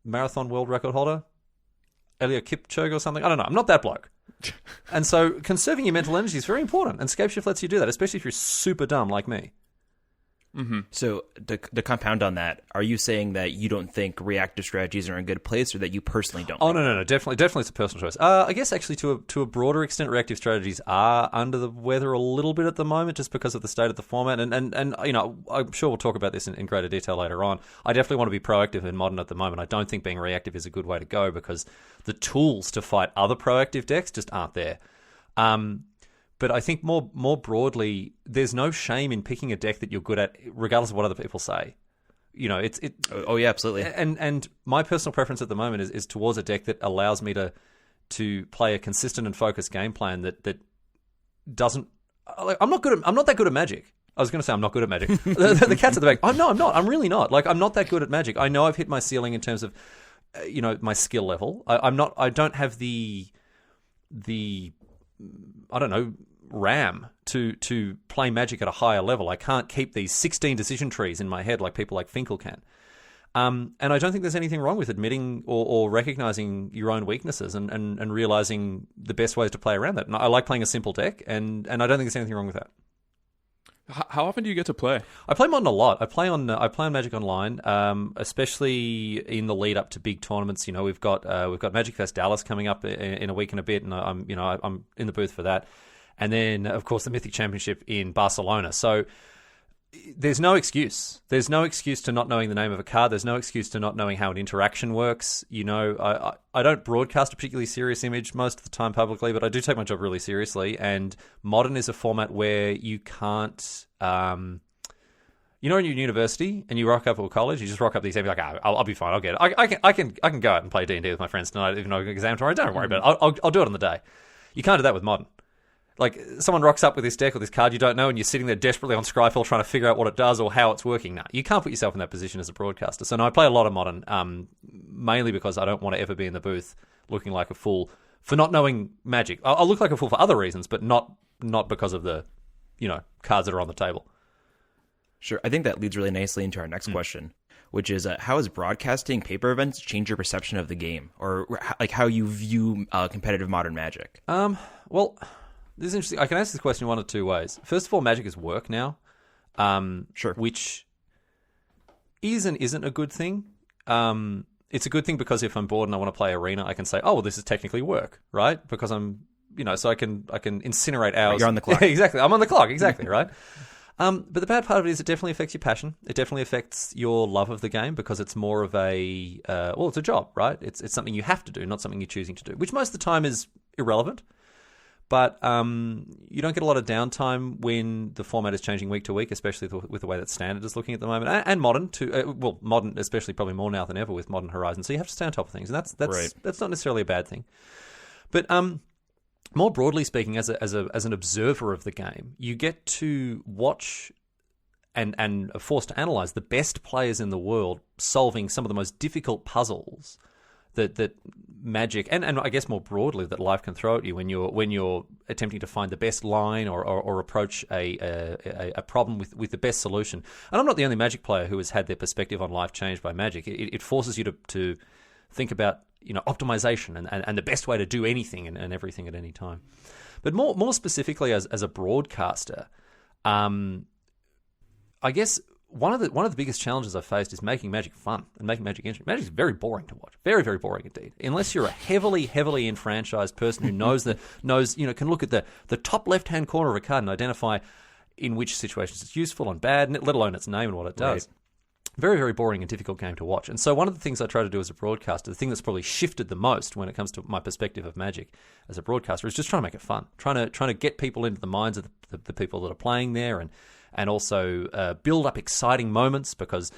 marathon world record holder, Eliud Kipchoge or something. I don't know. I'm not that bloke. And so conserving your mental energy is very important, and Scapeshift lets you do that, especially if you're super dumb like me. Mm-hmm. So to compound on that, are you saying that you don't think reactive strategies are in a good place, or that you personally don't? Oh, no. Definitely it's a personal choice. I guess actually to a broader extent, reactive strategies are under the weather a little bit at the moment, just because of the state of the format. And you know, I'm sure we'll talk about this in greater detail later on. I definitely want to be proactive in Modern at the moment. I don't think being reactive is a good way to go, because the tools to fight other proactive decks just aren't there. But I think more broadly, there's no shame in picking a deck that you're good at, regardless of what other people say. You know, it's. Oh yeah, absolutely. And my personal preference at the moment is towards a deck that allows me to play a consistent and focused game plan that doesn't. I'm not that good at Magic. I was going to say I'm not good at Magic. The cat's at the back. Oh, no, I'm not. I'm really not. Like, I'm not that good at Magic. I know I've hit my ceiling in terms of, my skill level. I'm not. I don't have the I don't know, RAM to play Magic at a higher level. I can't keep these 16 decision trees in my head like people like Finkel can. And I don't think there's anything wrong with admitting or recognizing your own weaknesses and realizing the best ways to play around that. And I like playing a simple deck, and I don't think there's anything wrong with that. How often do you get to play? I play Modern a lot. I play on Magic Online, especially in the lead up to big tournaments. We've got Magic Fest Dallas coming up in a week and a bit, and I'm in the booth for that. And then, of course, the Mythic Championship in Barcelona. So there's no excuse. There's no excuse to not knowing the name of a card. There's no excuse to not knowing how an interaction works. I don't broadcast a particularly serious image most of the time publicly, but I do take my job really seriously. And Modern is a format where you can't... in your university and you rock up at college, you just rock up the exam, you're like, I'll be fine, I'll get it. I can go out and play D&D with my friends tonight, even though I've got an exam tomorrow. Don't worry about it. I'll do it on the day. You can't do that with Modern. Like, someone rocks up with this deck or this card you don't know, and you're sitting there desperately on Scryfall trying to figure out what it does or how it's working. No, you can't put yourself in that position as a broadcaster. So, no, I play a lot of Modern, mainly because I don't want to ever be in the booth looking like a fool for not knowing Magic. I'll look like a fool for other reasons, but not because of the, cards that are on the table. Sure. I think that leads really nicely into our next question, which is how has broadcasting paper events changed your perception of the game, or like how you view competitive Modern Magic? Well, this is interesting. I can answer this question one of two ways. First of all, Magic is work now, sure, which isn't a good thing. It's a good thing because if I'm bored and I want to play Arena, I can say, oh, well, this is technically work, right? Because I'm, so I can incinerate hours. You're on the clock. Yeah, exactly. I'm on the clock, exactly, right? But the bad part of it is it definitely affects your passion. It definitely affects your love of the game because it's more of a, it's a job, right? It's something you have to do, not something you're choosing to do, which most of the time is irrelevant. But you don't get a lot of downtime when the format is changing week to week, especially with the way that Standard is looking at the moment, and Modern too. Modern especially probably more now than ever with Modern Horizons. So you have to stay on top of things, and that's right. That's not necessarily a bad thing. But more broadly speaking, as an observer of the game, you get to watch and are forced to analyze the best players in the world solving some of the most difficult puzzles that Magic and I guess more broadly that life can throw at you when you're attempting to find the best line or approach a problem with the best solution. And I'm not the only Magic player who has had their perspective on life changed by Magic. It forces you to think about optimization and the best way to do anything and everything at any time. But more specifically as a broadcaster, I guess one of the biggest challenges I've faced is making Magic fun and making Magic interesting. Magic is very boring to watch. Very, very boring indeed. Unless you're a heavily enfranchised person who knows can look at the top left-hand corner of a card and identify in which situations it's useful and bad, let alone its name and what it does. Right. Very, very boring and difficult game to watch. And so one of the things I try to do as a broadcaster, the thing that's probably shifted the most when it comes to my perspective of Magic as a broadcaster, is just trying to make it fun. Trying to get people into the minds of the people that are playing there and also build up exciting moments because,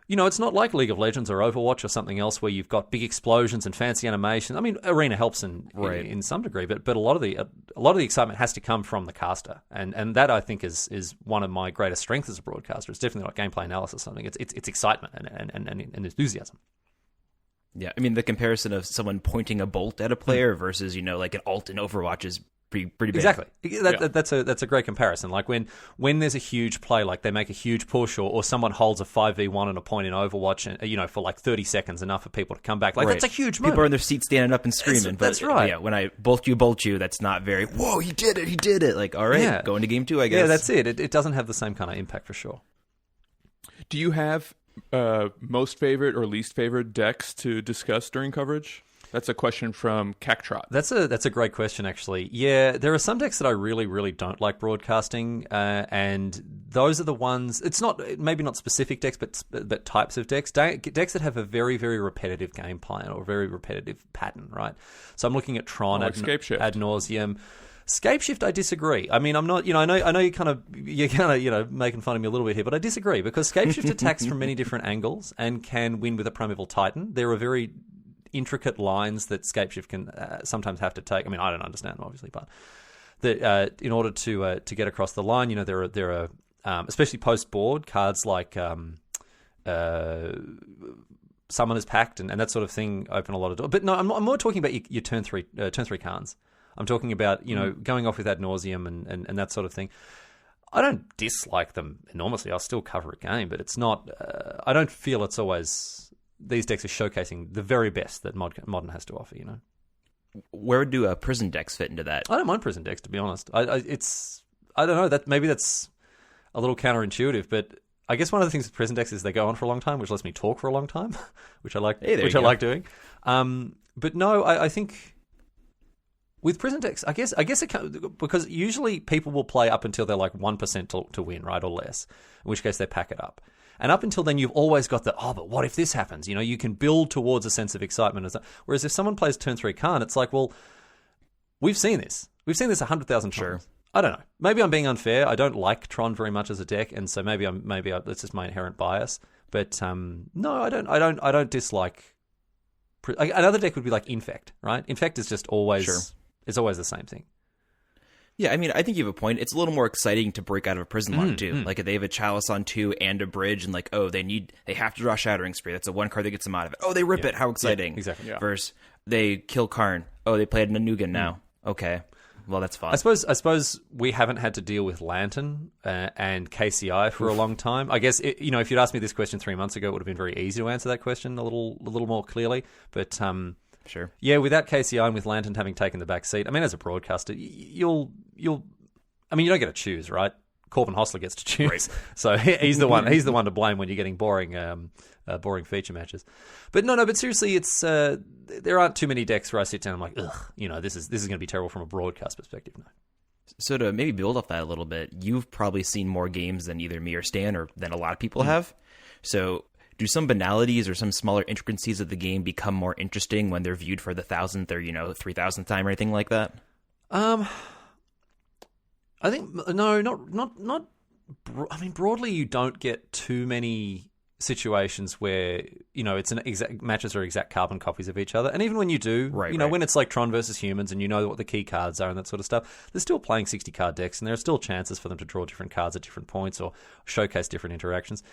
it's not like League of Legends or Overwatch or something else where you've got big explosions and fancy animations. I mean, Arena helps in some degree, but a lot of the excitement has to come from the caster, and that I think is one of my greatest strengths as a broadcaster. It's definitely not gameplay analysis or something. It's excitement and enthusiasm. Yeah, I mean the comparison of someone pointing a bolt at a player versus like an ult in Overwatch is pretty big. Exactly. That's a great comparison. Like when there's a huge play, like they make a huge push, or someone holds a 5v1 on a point in Overwatch, and for like 30 seconds, enough for people to come back. Like, right. That's a huge moment. People are in their seats standing up and screaming. That's right. Yeah, when I bolt you, that's not very. Whoa, he did it. Like, all right, go into game 2, I guess. Yeah, that's it. It doesn't have the same kind of impact for sure. Do you have most favorite or least favorite decks to discuss during coverage? That's a question from Cactrot. That's a great question, actually. Yeah, there are some decks that I really, really don't like broadcasting, and those are the ones. It's maybe not specific decks, but types of decks. Decks that have a very, very repetitive game plan or a very repetitive pattern, right? So I'm looking at Tron ad nauseum. Scapeshift, I disagree. I mean, I'm not. I know you're kind of making fun of me a little bit here, but I disagree because Scapeshift attacks from many different angles and can win with a Primeval Titan. There are very intricate lines that Scapeshift can sometimes have to take. I mean, I don't understand them, obviously, but that in order to get across the line, there are especially post-board, cards like Summoner's Pact and that sort of thing open a lot of doors. But no, I'm more talking about your turn three cards. I'm talking about, going off with ad nauseum and that sort of thing. I don't dislike them enormously. I'll still cover a game, but it's not... I don't feel it's always... These decks are showcasing the very best that Modern has to offer, Where do prison decks fit into that? I don't mind prison decks, to be honest. I don't know. Maybe that's a little counterintuitive, but I guess one of the things with prison decks is they go on for a long time, which lets me talk for a long time, which I like. Which I like doing. But no, I think with prison decks, I guess it because usually people will play up until they're like 1% to win, right, or less. In which case they pack it up. And up until then, you've always got but what if this happens? You can build towards a sense of excitement. Whereas if someone plays turn 3 Karn, it's like, well, we've seen this. We've seen this 100,000 times. Sure. I don't know. Maybe I'm being unfair. I don't like Tron very much as a deck, and so maybe that's just my inherent bias. But no, I don't dislike. Another deck would be like Infect, right? Infect is just always it's always the same thing. Yeah, I mean, I think you have a point. It's a little more exciting to break out of a prison lock, too. Like, if they have a Chalice on 2 and a bridge, and like, they have to draw Shattering Spree. That's the one card that gets them out of it. Oh, they rip it. How exciting. Yeah, exactly. Yeah. Versus, they kill Karn. Oh, they played Nanugan now. Okay. Well, that's fine. I suppose we haven't had to deal with Lantern and KCI for a long time. I guess, if you'd asked me this question 3 months ago, it would have been very easy to answer that question a little more clearly. But... Sure. Yeah, without KCI and with Lantern having taken the back seat, I mean, as a broadcaster, you don't get to choose, right? Corbin Hostler gets to choose, right. So he's the one to blame when you're getting boring feature matches. But but seriously, it's there aren't too many decks where I sit down and I'm like, ugh, this is going to be terrible from a broadcast perspective. No. So to maybe build off that a little bit, you've probably seen more games than either me or Stan or than a lot of people have. So. Do some banalities or some smaller intricacies of the game become more interesting when they're viewed for the 1000th or 3000th time or anything like that? I think no, not. I mean, broadly, you don't get too many situations where it's an exact matches are exact carbon copies of each other, and even when you do, right. When it's like Tron versus Humans, and what the key cards are and that sort of stuff, they're still playing 60 card decks, and there are still chances for them to draw different cards at different points or showcase different interactions.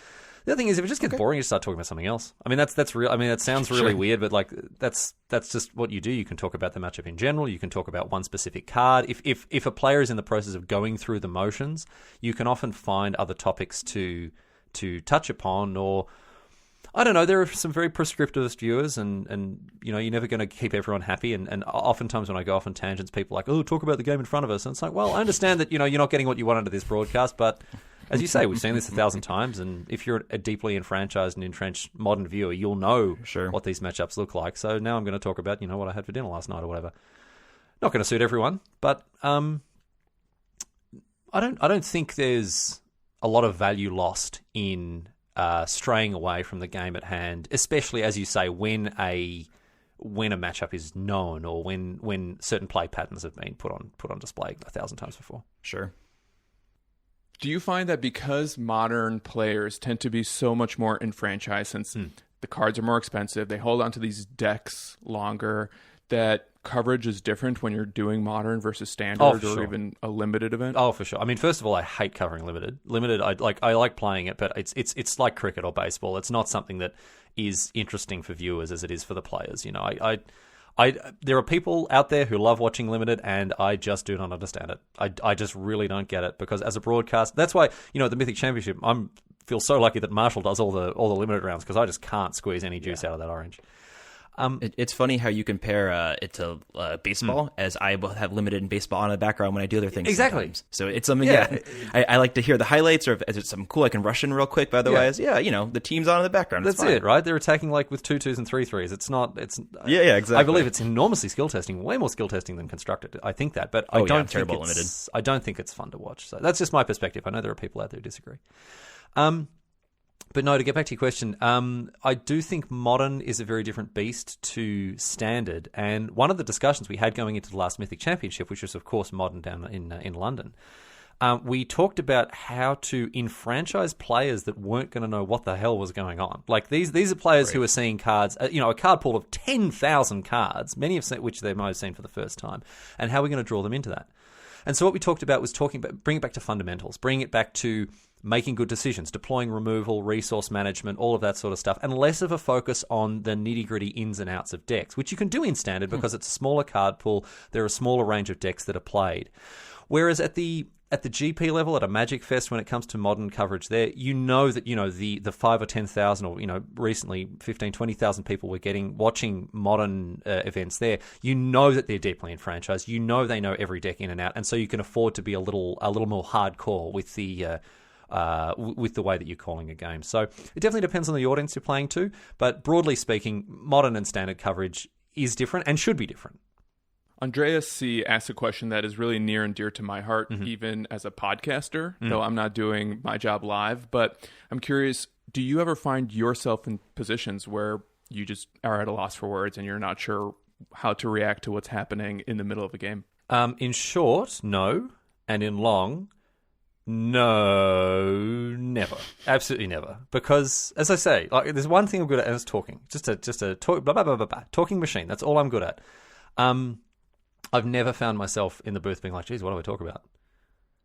The other thing is, if it just gets boring, you start talking about something else. I mean, that's real. I mean, that sounds really weird, but like that's just what you do. You can talk about the matchup in general. You can talk about one specific card. If a player is in the process of going through the motions, you can often find other topics to touch upon, or I don't know. There are some very prescriptivist viewers, and you're never going to keep everyone happy. And oftentimes when I go off on tangents, people are like, "Oh, talk about the game in front of us." And it's like, well, I understand that you're not getting what you want out of this broadcast, but. As you say, we've seen this 1,000 times, and if you're a deeply enfranchised and entrenched modern viewer, you'll know what these matchups look like. So now I'm going to talk about, what I had for dinner last night or whatever. Not going to suit everyone, but I don't think there's a lot of value lost in straying away from the game at hand, especially as you say when a matchup is known or when certain play patterns have been put on display 1,000 times before. Sure. Do you find that because modern players tend to be so much more enfranchised since the cards are more expensive, they hold on to these decks longer, that coverage is different when you're doing modern versus standard or even a limited event? Oh, for sure. I mean, first of all, I hate covering limited. Limited, I like playing it, but it's like cricket or baseball. It's not something that is interesting for viewers as it is for the players. There are people out there who love watching limited, and I just do not understand it. I just really don't get it, because as a broadcast, that's why at the Mythic Championship, feel so lucky that Marshall does all the limited rounds, because I just can't squeeze any juice out of that orange. It's funny how you compare it to baseball, as I have limited in baseball in the background when I do other things. Exactly. Sometimes. So it's something. Yeah, I like to hear the highlights, or if it's something cool I can rush in real quick. But otherwise, the team's on in the background. That's it, right? They're attacking like with 2/2s and 3/3s. It's not. It's exactly. I believe it's enormously skill testing, way more skill testing than constructed. I think that, but I don't think it's limited. I don't think it's fun to watch. So that's just my perspective. I know there are people out there who disagree. But no, to get back to your question, I do think Modern is a very different beast to Standard. And one of the discussions we had going into the last Mythic Championship, which was, of course, Modern down in London, we talked about how to enfranchise players that weren't going to know what the hell was going on. Like, these are players who are seeing cards, a card pool of 10,000 cards, many of which they might have seen for the first time. And how are we going to draw them into that? And so what we talked about was bring it back to fundamentals, bring it back to making good decisions, deploying removal, resource management, all of that sort of stuff, and less of a focus on the nitty-gritty ins and outs of decks, which you can do in Standard because it's a smaller card pool. There are a smaller range of decks that are played. Whereas at the GP level, at a Magic Fest, when it comes to Modern coverage there, the 5 or 10,000 or, recently 15, 20,000 people were watching Modern events there. You know that they're deeply enfranchised. You know they know every deck in and out. And so you can afford to be a little more hardcore with the way that you're calling a game. So it definitely depends on the audience you're playing to. But broadly speaking, Modern and Standard coverage is different and should be different. Andreas C. asked a question that is really near and dear to my heart, even as a podcaster, though I'm not doing my job live. But I'm curious, do you ever find yourself in positions where you just are at a loss for words and you're not sure how to react to what's happening in the middle of a game? In short, no. And in long, no, never. Absolutely never. Because, as I say, there's one thing I'm good at, and it's talking. Just a talk, blah, blah, blah, blah, blah, talking machine. That's all I'm good at. I've never found myself in the booth being like, geez, what do I talk about?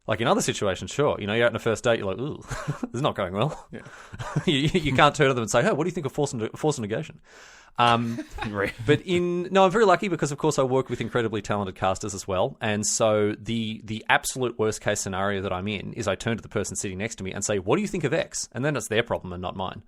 Like in other situations, sure. You're out on a first date, you're like, ooh, this is not going well. Yeah. you can't turn to them and say, hey, what do you think of force and negation? Right. But I'm very lucky because, of course, I work with incredibly talented casters as well. And so the absolute worst case scenario that I'm in is I turn to the person sitting next to me and say, what do you think of X? And then it's their problem and not mine.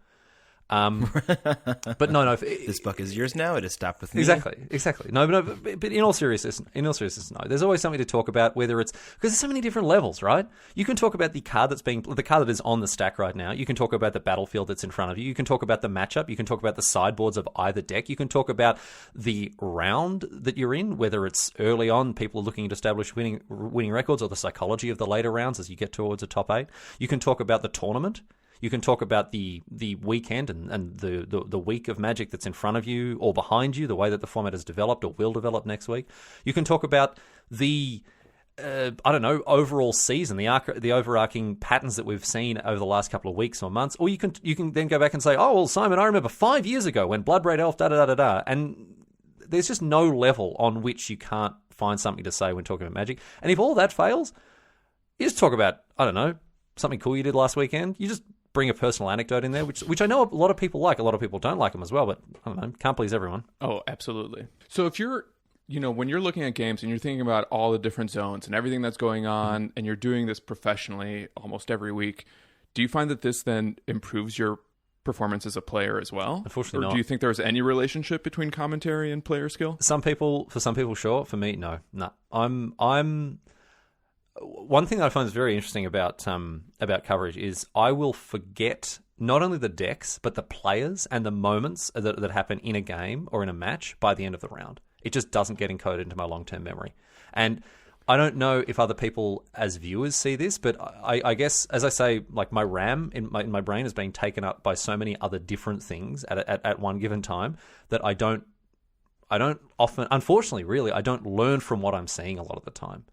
But no. This book is yours now. It has stopped with me. Exactly. No, but in all seriousness, no. There's always something to talk about. Whether it's because there's so many different levels, right? You can talk about the card that is on the stack right now. You can talk about the battlefield that's in front of you. You can talk about the matchup. You can talk about the sideboards of either deck. You can talk about the round that you're in, whether it's early on, people are looking to establish winning records, or the psychology of the later rounds as you get towards a top 8. You can talk about the tournament. You can talk about the weekend and the week of Magic that's in front of you or behind you, the way that the format has developed or will develop next week. You can talk about the overall season, the overarching patterns that we've seen over the last couple of weeks or months. Or you can then go back and say, oh, well, Simon, I remember 5 years ago when Bloodbraid Elf, da-da-da-da-da. And there's just no level on which you can't find something to say when talking about Magic. And if all that fails, you just talk about, something cool you did last weekend. You just bring a personal anecdote in there, which I know a lot of people like. A lot of people don't like them as well, but I don't know, can't please everyone. Oh, absolutely. So if you're, when you're looking at games and you're thinking about all the different zones and everything that's going on, and you're doing this professionally almost every week, do you find that this then improves your performance as a player as well? Unfortunately not. Or do you think there's any relationship between commentary and player skill? For some people, sure. For me, no. I'm one thing that I find is very interesting about coverage is I will forget not only the decks, but the players and the moments that happen in a game or in a match by the end of the round. It just doesn't get encoded into my long-term memory. And I don't know if other people as viewers see this, but I guess, as I say, like my RAM in my brain is being taken up by so many other different things at one given time that I don't often, unfortunately, really, I don't learn from what I'm seeing a lot of the time.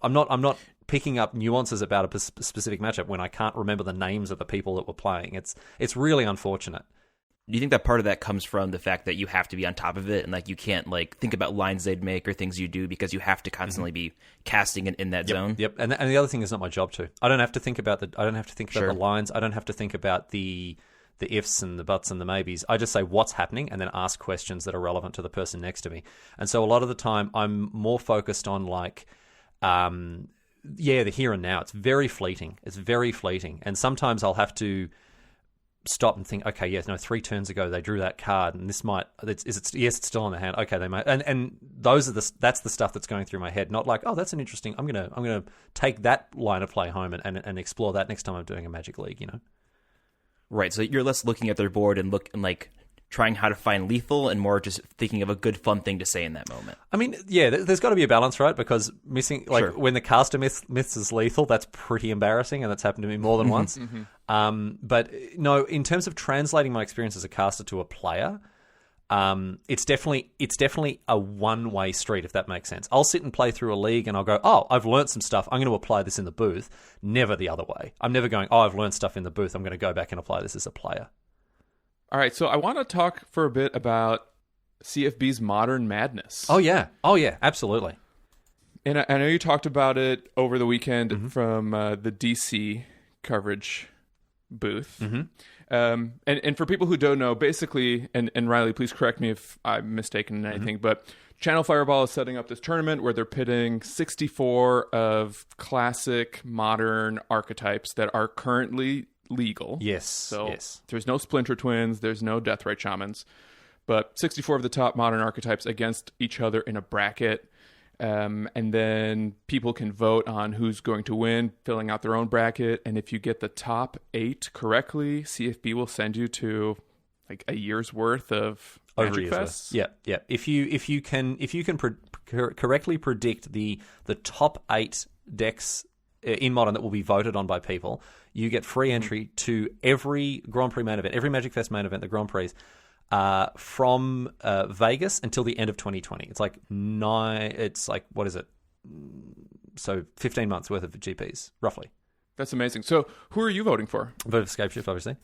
I'm not picking up nuances about a specific matchup when I can't remember the names of the people that were playing. It's really unfortunate. Do you think that part of that comes from the fact that you have to be on top of it and you can't think about lines they'd make or things you do because you have to constantly be casting in that zone? Yep. And the other thing is not my job to. I don't have to think about the lines. I don't have to think about the ifs and the buts and the maybes. I just say what's happening and then ask questions that are relevant to the person next to me. And so a lot of the time I'm more focused on the here and now. It's very fleeting. And sometimes I'll have to stop and think, okay, yes, no, 3 turns ago they drew that card, and it's still on the hand. Okay, they might, and that's the stuff that's going through my head. Not like, oh, that's an interesting. I'm gonna take that line of play home and explore that next time I'm doing a Magic League. Right. So you're less looking at their board and trying how to find lethal and more just thinking of a good fun thing to say in that moment. I mean, yeah, there's got to be a balance, right? Because missing, when the caster misses lethal, that's pretty embarrassing, and that's happened to me more than once. But no, in terms of translating my experience as a caster to a player, it's definitely a one-way street, if that makes sense. I'll sit and play through a league and I'll go, oh, I've learned some stuff. I'm going to apply this in the booth. Never the other way. I'm never going, oh, I've learned stuff in the booth. I'm going to go back and apply this as a player. All right, so I want to talk for a bit about CFB's Modern Madness. Oh yeah, absolutely. And I know you talked about it over the weekend from the DC coverage booth. And for people who don't know, basically, and Riley, please correct me if I'm mistaken in anything, but Channel Fireball is setting up this tournament where they're pitting 64 of classic modern archetypes that are currently legal. Yes. So there's no Splinter Twins, there's no Deathrite Shamans, but 64 of the top modern archetypes against each other in a bracket. And then people can vote on who's going to win, filling out their own bracket. And if you get the top 8 correctly, CFB will send you to like a year's worth of Magic Fests. Yeah. If you can correctly predict the top 8 decks in Modern that will be voted on by people, you get free entry to every Grand Prix main event, every Magic Fest main event, the Grand Prix, from Vegas until the end of 2020. It's like what is it? So 15 months worth of GPs, roughly. That's amazing. So who are you voting for? Vote for Scapeshift, obviously.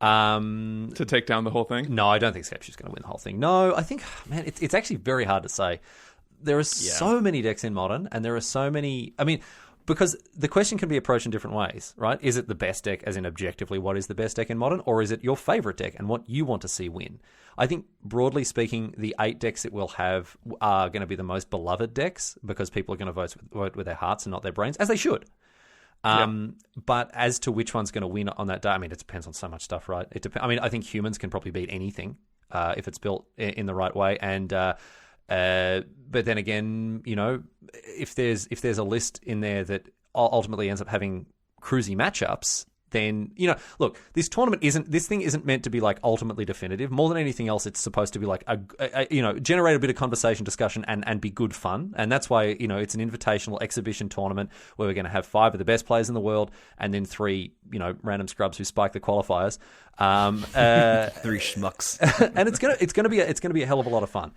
To take down the whole thing? No, I don't think Scapeshift's going to win the whole thing. No, I think, man, it's actually very hard to say. There are so many decks in Modern, and there are so many... I mean, because the question can be approached in different ways, right? Is it the best deck, as in objectively what is the best deck in Modern, or is it your favorite deck and what you want to see win? I think, broadly speaking, the 8 decks it will have are going to be the most beloved decks because people are going to vote with their hearts and not their brains, as they should. But as to which one's going to win on that day, I mean, it depends on so much stuff, right? I mean, I think Humans can probably beat anything if it's built in the right way. And but then again, you know, if there's a list in there that ultimately ends up having cruisy matchups, then, you know, look, this thing isn't meant to be like ultimately definitive. More than anything else, it's supposed to be like generate a bit of conversation, discussion, and be good fun. And that's why, you know, it's an invitational exhibition tournament where we're going to have 5 of the best players in the world and then 3, you know, random scrubs who spike the qualifiers. 3 schmucks. And it's gonna be a hell of a lot of fun.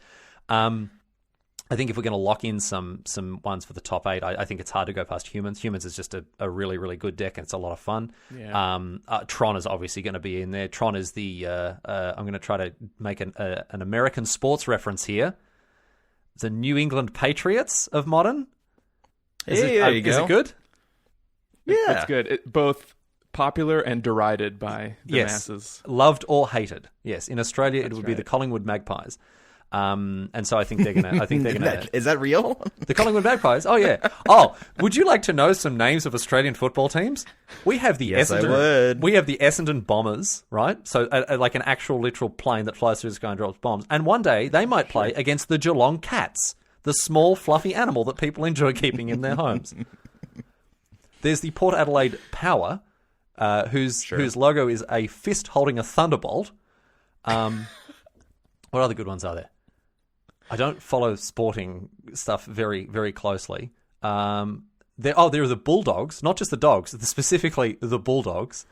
I think if we're going to lock in some ones for the top 8, I think it's hard to go past Humans. Humans is just a really, really good deck, and it's a lot of fun. Yeah. Tron is obviously going to be in there. Tron is the... I'm going to try to make an American sports reference here. The New England Patriots of Modern. There you go. Is it good? Yeah. It's good. Both popular and derided by the masses. Loved or hated. Yes. In Australia, it would be the Collingwood Magpies. And so I think they're gonna. Is that real? The Collingwood Magpies. Oh yeah. Oh, would you like to know some names of Australian football teams? We have the Essendon. I would. We have the Essendon Bombers, right? So like an actual literal plane that flies through the sky and drops bombs. And one day they might play against the Geelong Cats, the small fluffy animal that people enjoy keeping in their homes. There's the Port Adelaide Power, whose logo is a fist holding a thunderbolt. What other good ones are there? I don't follow sporting stuff very, very closely. There are the Bulldogs, not just the dogs, specifically the Bulldogs,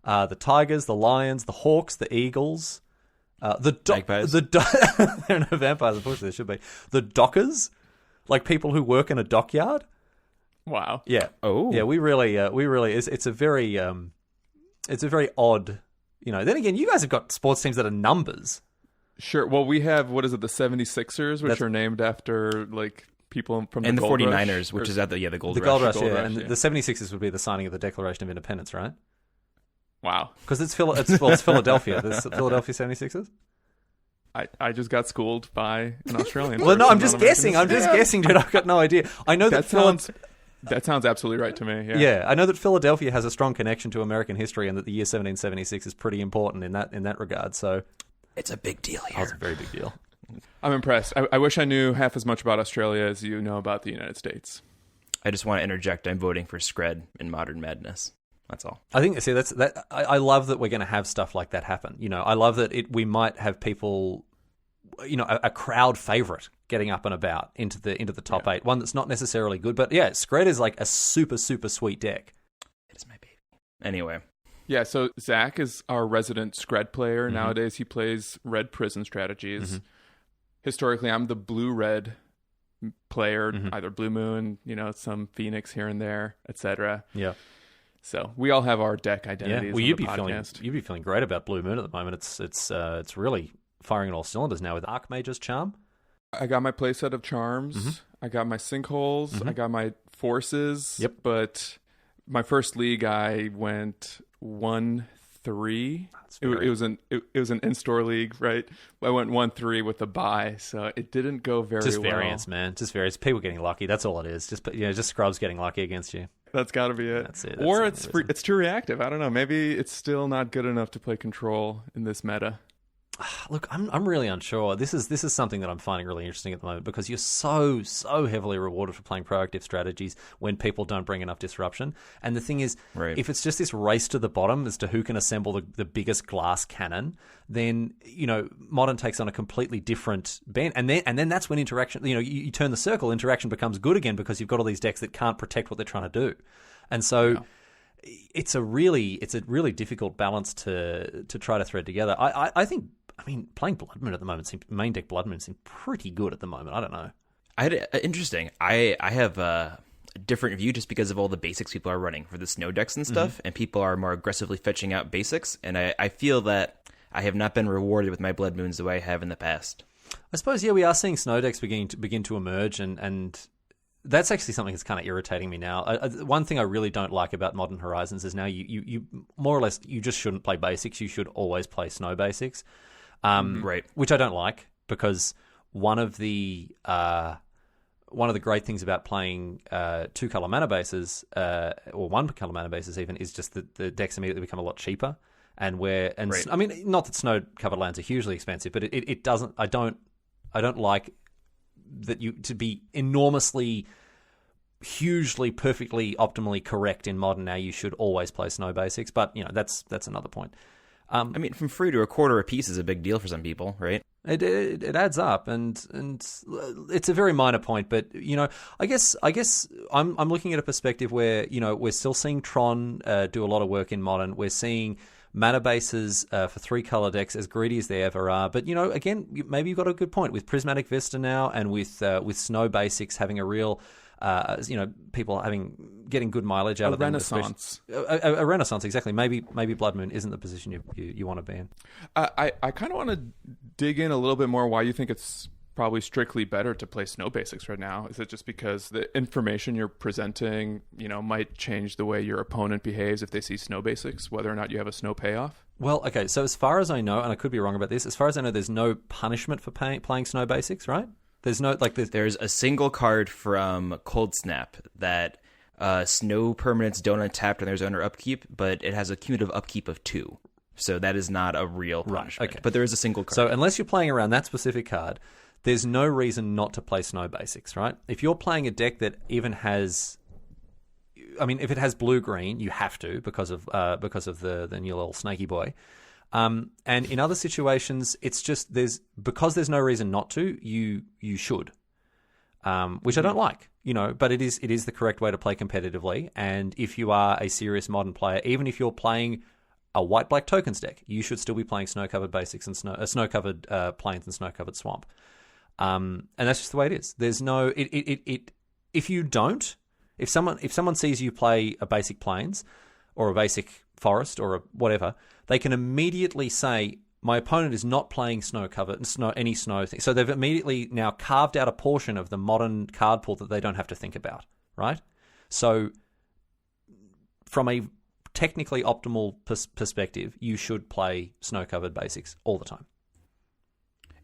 the Tigers, the Lions, the Hawks, the Eagles, Magpies. There are no vampires, unfortunately, there should be. The Dockers, like people who work in a dockyard. Wow. Yeah. Oh. Yeah, we really, it's a very odd, you know. Then again, you guys have got sports teams that are numbers. Sure. Well, we have, what is it, the 76ers, which are named after, like, people from the and the Gold 49ers, Rush, which is at the Gold the Rush. Gold Rush, Gold yeah. Rush, And yeah. the 76ers would be the signing of the Declaration of Independence, right? Wow. Because it's Philadelphia. The Philadelphia 76ers? I just got schooled by an Australian. Well, no, person, I'm just not American guessing. I'm history. just guessing, dude. I've got no idea. I know that That sounds absolutely right to me. Yeah. Yeah, I know that Philadelphia has a strong connection to American history, and that the year 1776 is pretty important in that regard. So It's a big deal that here. was a very big deal. I'm impressed. I wish I knew half as much about Australia as you know about the United States. I just want to interject. I'm voting for Scred in Modern Madness. That's all. I think. See, I love that we're going to have stuff like that happen. You know, I love that we might have people, you know, a crowd favorite getting up and about into the top 8. One that's not necessarily good, but yeah, Scred is like a super, super sweet deck. It is my baby. Anyway. Yeah, so Zach is our resident Scred player. Mm-hmm. Nowadays he plays red prison strategies. Mm-hmm. Historically, I'm the blue-red player, either Blue Moon, you know, some Phoenix here and there, etc. Yeah. So we all have our deck identities. Yeah. Well, you'd be feeling great about Blue Moon at the moment. It's really firing on all cylinders now with Archmage's Charm. I got my playset of charms. I got my sinkholes. I got my forces. Yep. But my first league, I went 1-3. It was an in-store league, right? I went 1-3 with a bye, so it didn't go very well. Just variance, man. Just variance. People getting lucky. That's all it is. Just scrubs getting lucky against you. That's got to be it. That's it. Or it's too reactive. I don't know. Maybe it's still not good enough to play control in this meta. Look, I'm really unsure. This is something that I'm finding really interesting at the moment because you're so heavily rewarded for playing proactive strategies when people don't bring enough disruption. And the thing is, if it's just this race to the bottom as to who can assemble the biggest glass cannon, then Modern takes on a completely different bent. And then that's when interaction. You turn the circle, interaction becomes good again because you've got all these decks that can't protect what they're trying to do, and so. Yeah. It's a really difficult balance to try to thread together. I think playing Blood Moon at the moment main deck Blood Moon seems pretty good at the moment. I don't know. Interesting. I have a different view just because of all the basics people are running for the snow decks and stuff, and people are more aggressively fetching out basics, and I feel that I have not been rewarded with my Blood Moons the way I have in the past. I suppose we are seeing snow decks begin to emerge, and that's actually something that's kind of irritating me now. One thing I really don't like about Modern Horizons is now you more or less you just shouldn't play basics. You should always play snow basics, right? Which I don't like because one of the great things about playing 2-color mana bases or 1-color mana bases even is just that the decks immediately become a lot cheaper. Right. I mean, not that snow covered lands are hugely expensive, but it doesn't. I don't like that you to be enormously, hugely, perfectly, optimally correct in Modern. Now you should always play snow basics, but that's another point. From free to a quarter a piece is a big deal for some people, right? It adds up, and it's a very minor point, but I guess I'm looking at a perspective where we're still seeing Tron do a lot of work in Modern. We're seeing mana bases for 3-color decks as greedy as they ever are, but again, maybe you've got a good point with Prismatic Vista now, and with Snow basics having a real, people getting good mileage out of them. Renaissance. A renaissance, exactly. Maybe Blood Moon isn't the position you want to be in. I kind of want to dig in a little bit more why you think it's probably strictly better to play snow basics right now. Is it just because the information you're presenting, might change the way your opponent behaves if they see snow basics, whether or not you have a snow payoff? Well, okay, so as far as I know, and I could be wrong about this, as far as I know, there's no punishment for playing snow basics, right? There's no, there's a single card from Cold Snap that snow permanents don't untap on their owner upkeep, but it has a cumulative upkeep of 2. So that is not a real punishment. Right, okay. But there is a single card. So unless you're playing around that specific card, there's no reason not to play snow basics, right? If you're playing a deck that even has, if it has blue-green, you have to because of the new little snaky boy. And in other situations, it's just because there's no reason not to, you should, which I don't like, but it is the correct way to play competitively. And if you are a serious Modern player, even if you're playing a white-black tokens deck, you should still be playing snow-covered basics and snow-covered plains and snow-covered swamp. And that's just the way it is. There's no if you don't, if someone sees you play a basic plains or a basic forest or a whatever, they can immediately say, my opponent is not playing any snow thing. So they've immediately now carved out a portion of the Modern card pool that they don't have to think about, right? So from a technically optimal perspective, you should play snow-covered basics all the time.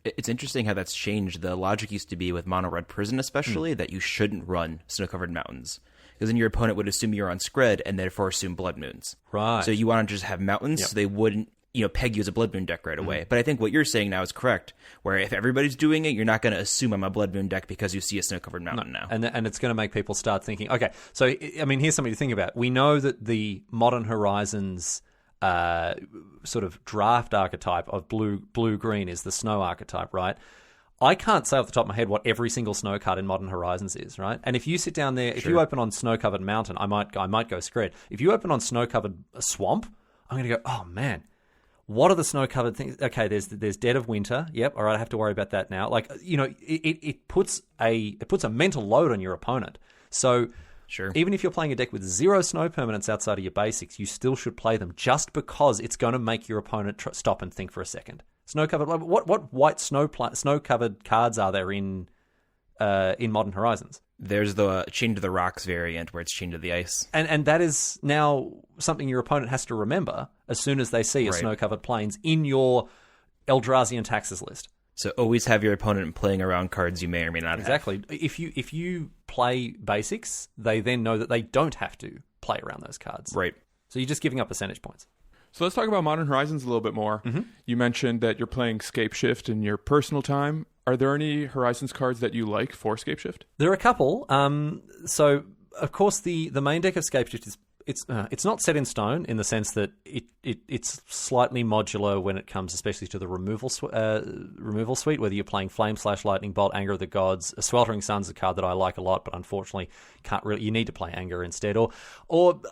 It's interesting how that's changed. The logic used to be with Mono Red Prison especially that you shouldn't run snow-covered mountains because then your opponent would assume you're on Scred and therefore assume Blood Moons. Right. So you want to just have mountains so they wouldn't peg you as a Blood Moon deck right away. But I think what you're saying now is correct, where if everybody's doing it, you're not going to assume I'm a Blood Moon deck because you see a snow-covered mountain now. And it's going to make people start thinking, okay, so, here's something to think about. We know that the Modern Horizons sort of draft archetype of blue-green is the snow archetype, right? I can't say off the top of my head what every single snow card in Modern Horizons is, right? And if you sit down there, if you open on snow-covered mountain, I might go Scred. If you open on snow-covered swamp, I'm going to go, oh, man. What are the snow-covered things? Okay, there's Dead of Winter. Yep, all right, I have to worry about that now. It puts a mental load on your opponent. So even if you're playing a deck with 0 snow permanents outside of your basics, you still should play them just because it's going to make your opponent stop and think for a second. Snow-covered. What white snow-covered cards are there in Modern Horizons? There's the Chain to the Rocks variant where it's Chain to the Ice. And that is now something your opponent has to remember as soon as they see a snow-covered plains in your Eldrazi and Taxes list. So always have your opponent playing around cards you may or may not have. Exactly. If you play basics, they then know that they don't have to play around those cards. Right. So you're just giving up percentage points. So let's talk about Modern Horizons a little bit more. Mm-hmm. You mentioned that you're playing Scapeshift in your personal time. Are there any Horizons cards that you like for Scapeshift? There are a couple. So of course the main deck of Scapeshift is it's not set in stone in the sense that it's slightly modular when it comes especially to the removal suite, whether you're playing Flame Slash, Lightning Bolt, Anger of the Gods. A Sweltering Sun's a card that I like a lot, but unfortunately you need to play Anger instead. Or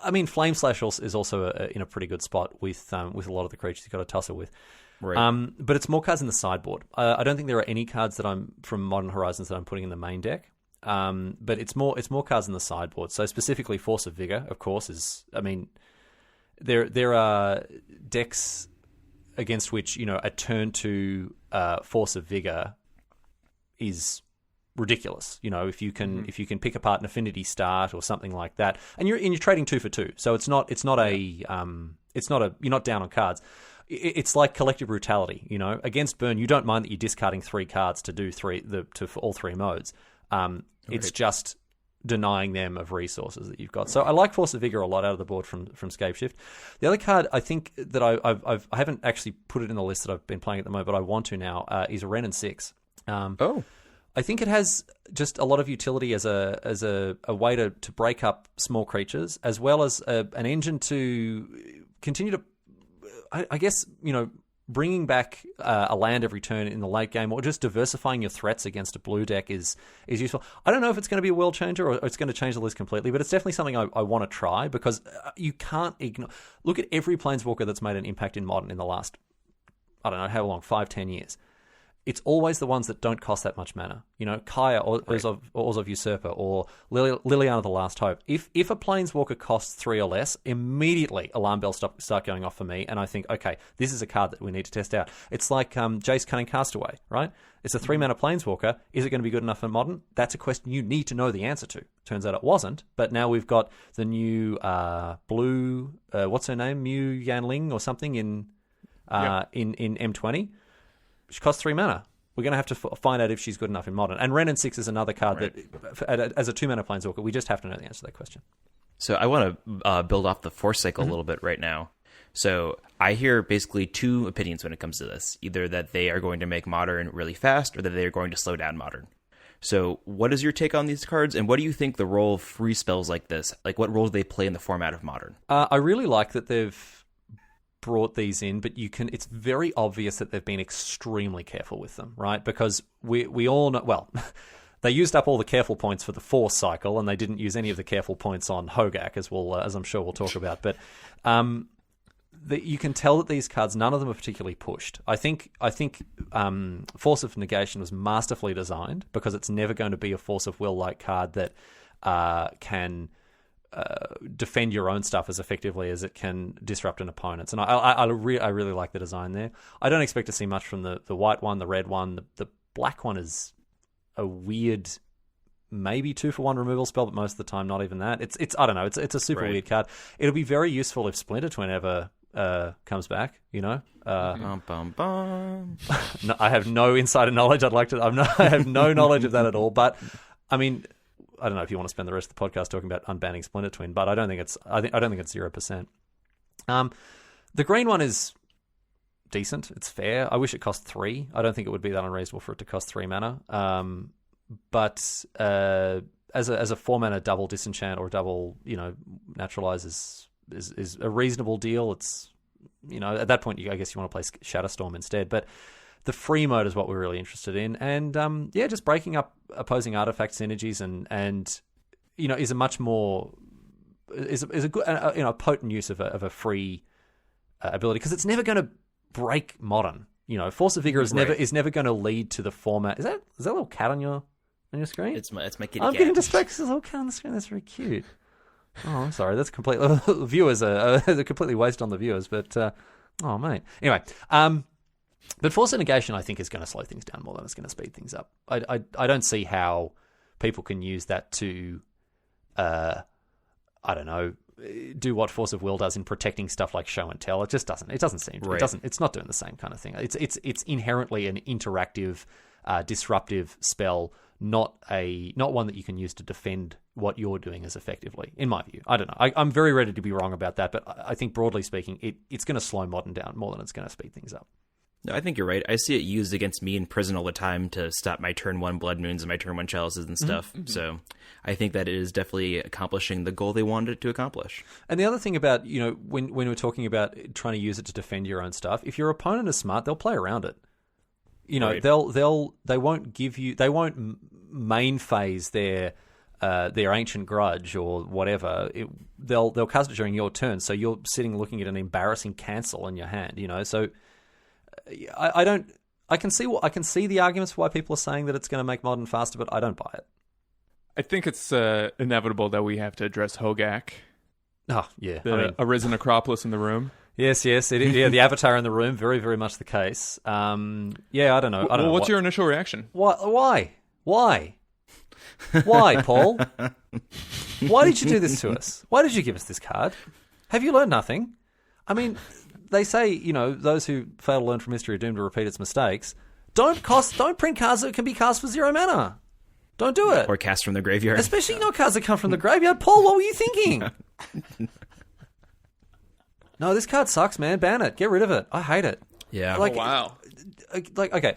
I mean, Flame Slash is also in a pretty good spot with a lot of the creatures you've got to tussle with. Right. But it's more cards in the sideboard. I don't think there are any cards that I'm from Modern Horizons that I'm putting in the main deck. But it's more cards in the sideboard. So specifically, Force of Vigor, of course, there are decks against which a turn to Force of Vigor is ridiculous. If you can pick apart an Affinity Start or something like that, and you're trading 2 for 2, so it's not you're not down on cards. It's like Collective Brutality. Against Burn, you don't mind that you're discarding 3 cards to do for all 3 modes. It's just denying them of resources that you've got. So I like Force of Vigor a lot out of the board from Scapeshift. The other card I think that I haven't actually put it in the list that I've been playing at the moment, but I want to now, is Wrenn and 6. I think it has just a lot of utility as a way to break up small creatures, as well as an engine to continue to, I guess, bringing back a land every turn in the late game, or just diversifying your threats against a blue deck is useful. I don't know if it's going to be a world changer or it's going to change the list completely, but it's definitely something I want to try, because you can't ignore. Look at every Planeswalker that's made an impact in Modern in the last, I don't know how long, 5-10 years. It's always the ones that don't cost that much mana. Kaya or Orzhov Usurper or Liliana the Last Hope. If a Planeswalker costs 3 or less, immediately alarm bells start going off for me, and I think, okay, this is a card that we need to test out. It's like Jace Cunning Castaway, right? It's a 3-mana Planeswalker. Is it going to be good enough for Modern? That's a question you need to know the answer to. Turns out it wasn't, but now we've got the new blue, what's her name? Mu Yanling or something in M20. She costs 3 mana. We're going to have to find out if she's good enough in Modern. And Wrenn and 6 is another card that, as a 2-mana Planeswalker, we just have to know the answer to that question. So I want to build off the Force cycle a little bit right now. So I hear basically 2 opinions when it comes to this. Either that they are going to make Modern really fast, or that they are going to slow down Modern. So what is your take on these cards, and what do you think the role of free spells like this, like what role do they play in the format of Modern? I really like that they've brought these in, but it's very obvious that they've been extremely careful with them, right? Because we all know, well, they used up all the careful points for the Force cycle, and they didn't use any of the careful points on Hogaak, as I'm sure we'll talk about. But you can tell that these cards, none of them are particularly pushed. I think Force of Negation was masterfully designed, because it's never going to be a Force of Will like card that can defend your own stuff as effectively as it can disrupt an opponent's. And I really like the design there. I don't expect to see much from the white one, the red one. The black one is a weird, maybe 2-for-1 removal spell, but most of the time not even that. It's I don't know. It's a super weird card. It'll be very useful if Splinter Twin ever comes back. Bum, bum, bum. No, I have no insider knowledge. I have no knowledge of that at all. But I mean, I don't know if you want to spend the rest of the podcast talking about unbanning Splinter Twin, but I don't think it's 0%. The green one is decent. It's fair. I wish it cost 3. I don't think it would be that unreasonable for it to cost 3 mana. But as a 4-mana double disenchant or double, naturalize is a reasonable deal. It's, at that point, I guess you want to play Shadowstorm instead. But the free mode is what we're really interested in, and just breaking up opposing artifact synergies and is a much more is a good potent use of a free ability, because it's never going to break Modern. Force of Vigor is never going to lead to the format. Is that a little cat on your screen? It's my kitty I'm cat. getting distracted. There's a little cat on the screen. That's very cute. Oh, I'm sorry. That's completely viewers are completely wasted on the viewers, but oh mate. Anyway, but But Force of Negation, I think, is going to slow things down more than it's going to speed things up. I don't see how people can use that to, I don't know, do what Force of Will does in protecting stuff like show and tell. It just doesn't. It doesn't seem. Right. It's not doing the same kind of thing. It's inherently an interactive, disruptive spell, not one that you can use to defend what you're doing as effectively. In my view, I don't know. I'm very ready to be wrong about that, but I think broadly speaking, it's going to slow Modern down more than it's going to speed things up. No, I think you're right. I see it used against me in Prison all the time to stop my turn 1 Blood Moons and my turn 1 Chalices and stuff. Mm-hmm. So I think that it is definitely accomplishing the goal they wanted it to accomplish. And the other thing about, when we're talking about trying to use it to defend your own stuff, if your opponent is smart, they'll play around it. Right. They won't main phase their Ancient Grudge or whatever. They'll cast it during your turn, so you're sitting looking at an embarrassing cancel in your hand. So I can see the arguments for why people are saying that it's going to make Modern faster, but I don't buy it. I think it's inevitable that we have to address Hogaak. Oh yeah, the Arisen Necropolis in the room. Yes, it is. Yeah, the avatar in the room, very, very much the case. I don't know. What's your initial reaction? Why, Paul? Why did you do this to us? Why did you give us this card? Have you learned nothing? I mean, they say, those who fail to learn from history are doomed to repeat its mistakes. Don't print cards that can be cast for 0 mana. Don't do it. Or cast from the graveyard. Especially not cards that come from the graveyard. Paul, what were you thinking? No, this card sucks, man. Ban it. Get rid of it. I hate it. Yeah. Wow. Okay.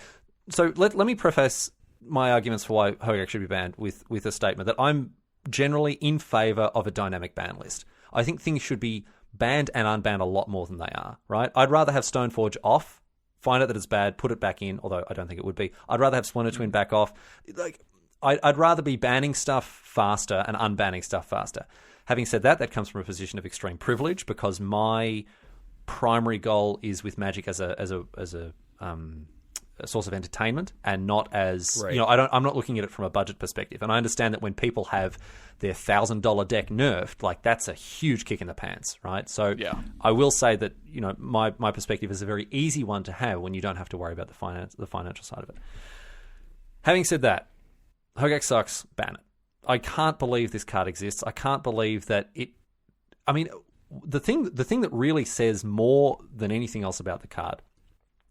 So let me preface my arguments for why Hogaak should be banned with a statement that I'm generally in favour of a dynamic ban list. I think things should be banned and unbanned a lot more than they are, right? I'd rather have Stoneforge off, find out that it's bad, put it back in, although I don't think it would be. I'd rather have Splinter Twin back off. I'd rather be banning stuff faster and unbanning stuff faster. Having said that, that comes from a position of extreme privilege because my primary goal is with Magic as a source of entertainment and not as right. I'm not looking at it from a budget perspective. And I understand that when people have their $1,000 deck nerfed, that's a huge kick in the pants, right? So yeah. I will say that my perspective is a very easy one to have when you don't have to worry about the financial side of it. Having said that, Hogaak sucks. Ban it. I can't believe this card exists. I can't believe that it. I mean, the thing that really says more than anything else about the card.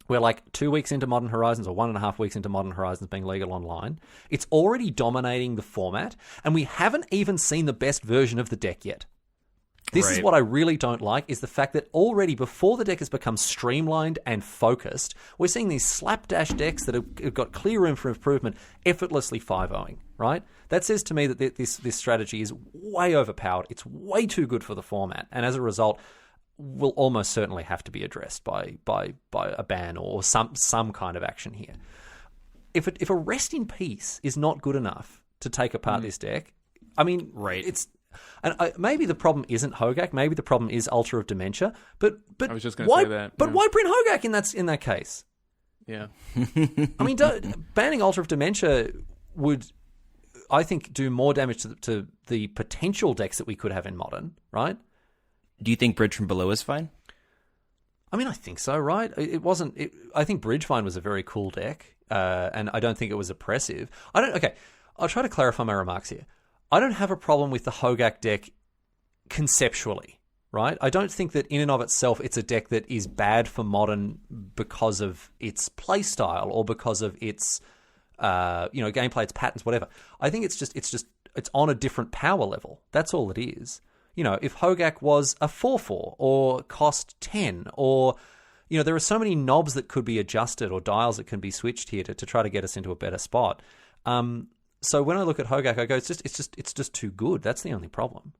We're like 2 weeks into Modern Horizons or 1.5 weeks into Modern Horizons being legal online. It's already dominating the format, and we haven't even seen the best version of the deck yet. This is what I really don't like, is the fact that already before the deck has become streamlined and focused, we're seeing these slapdash decks that have got clear room for improvement effortlessly 5-0ing, right? That says to me that this strategy is way overpowered. It's way too good for the format, and as a result, will almost certainly have to be addressed by a ban or some kind of action here. If a Rest in Peace is not good enough to take apart this deck, I mean, it's. And maybe the problem isn't Hogaak. Maybe the problem is Altar of Dementia. But I was just going to say that. But why print Hogaak in that case? Yeah. I mean, banning Altar of Dementia would, I think, do more damage to the potential decks that we could have in Modern, right? Do you think Bridge from Below is fine? I mean, I think so, right? It wasn't. I think Bridgefind was a very cool deck, and I don't think it was oppressive. Okay, I'll try to clarify my remarks here. I don't have a problem with the Hogaak deck conceptually, right? I don't think that in and of itself it's a deck that is bad for Modern because of its playstyle or because of its gameplay, its patterns, whatever. I think it's on a different power level. That's all it is. If Hogaak was a 4/4 or cost 10 or there are so many knobs that could be adjusted or dials that can be switched here to try to get us into a better spot. So when I look at Hogaak, I go, it's just too good. That's the only problem.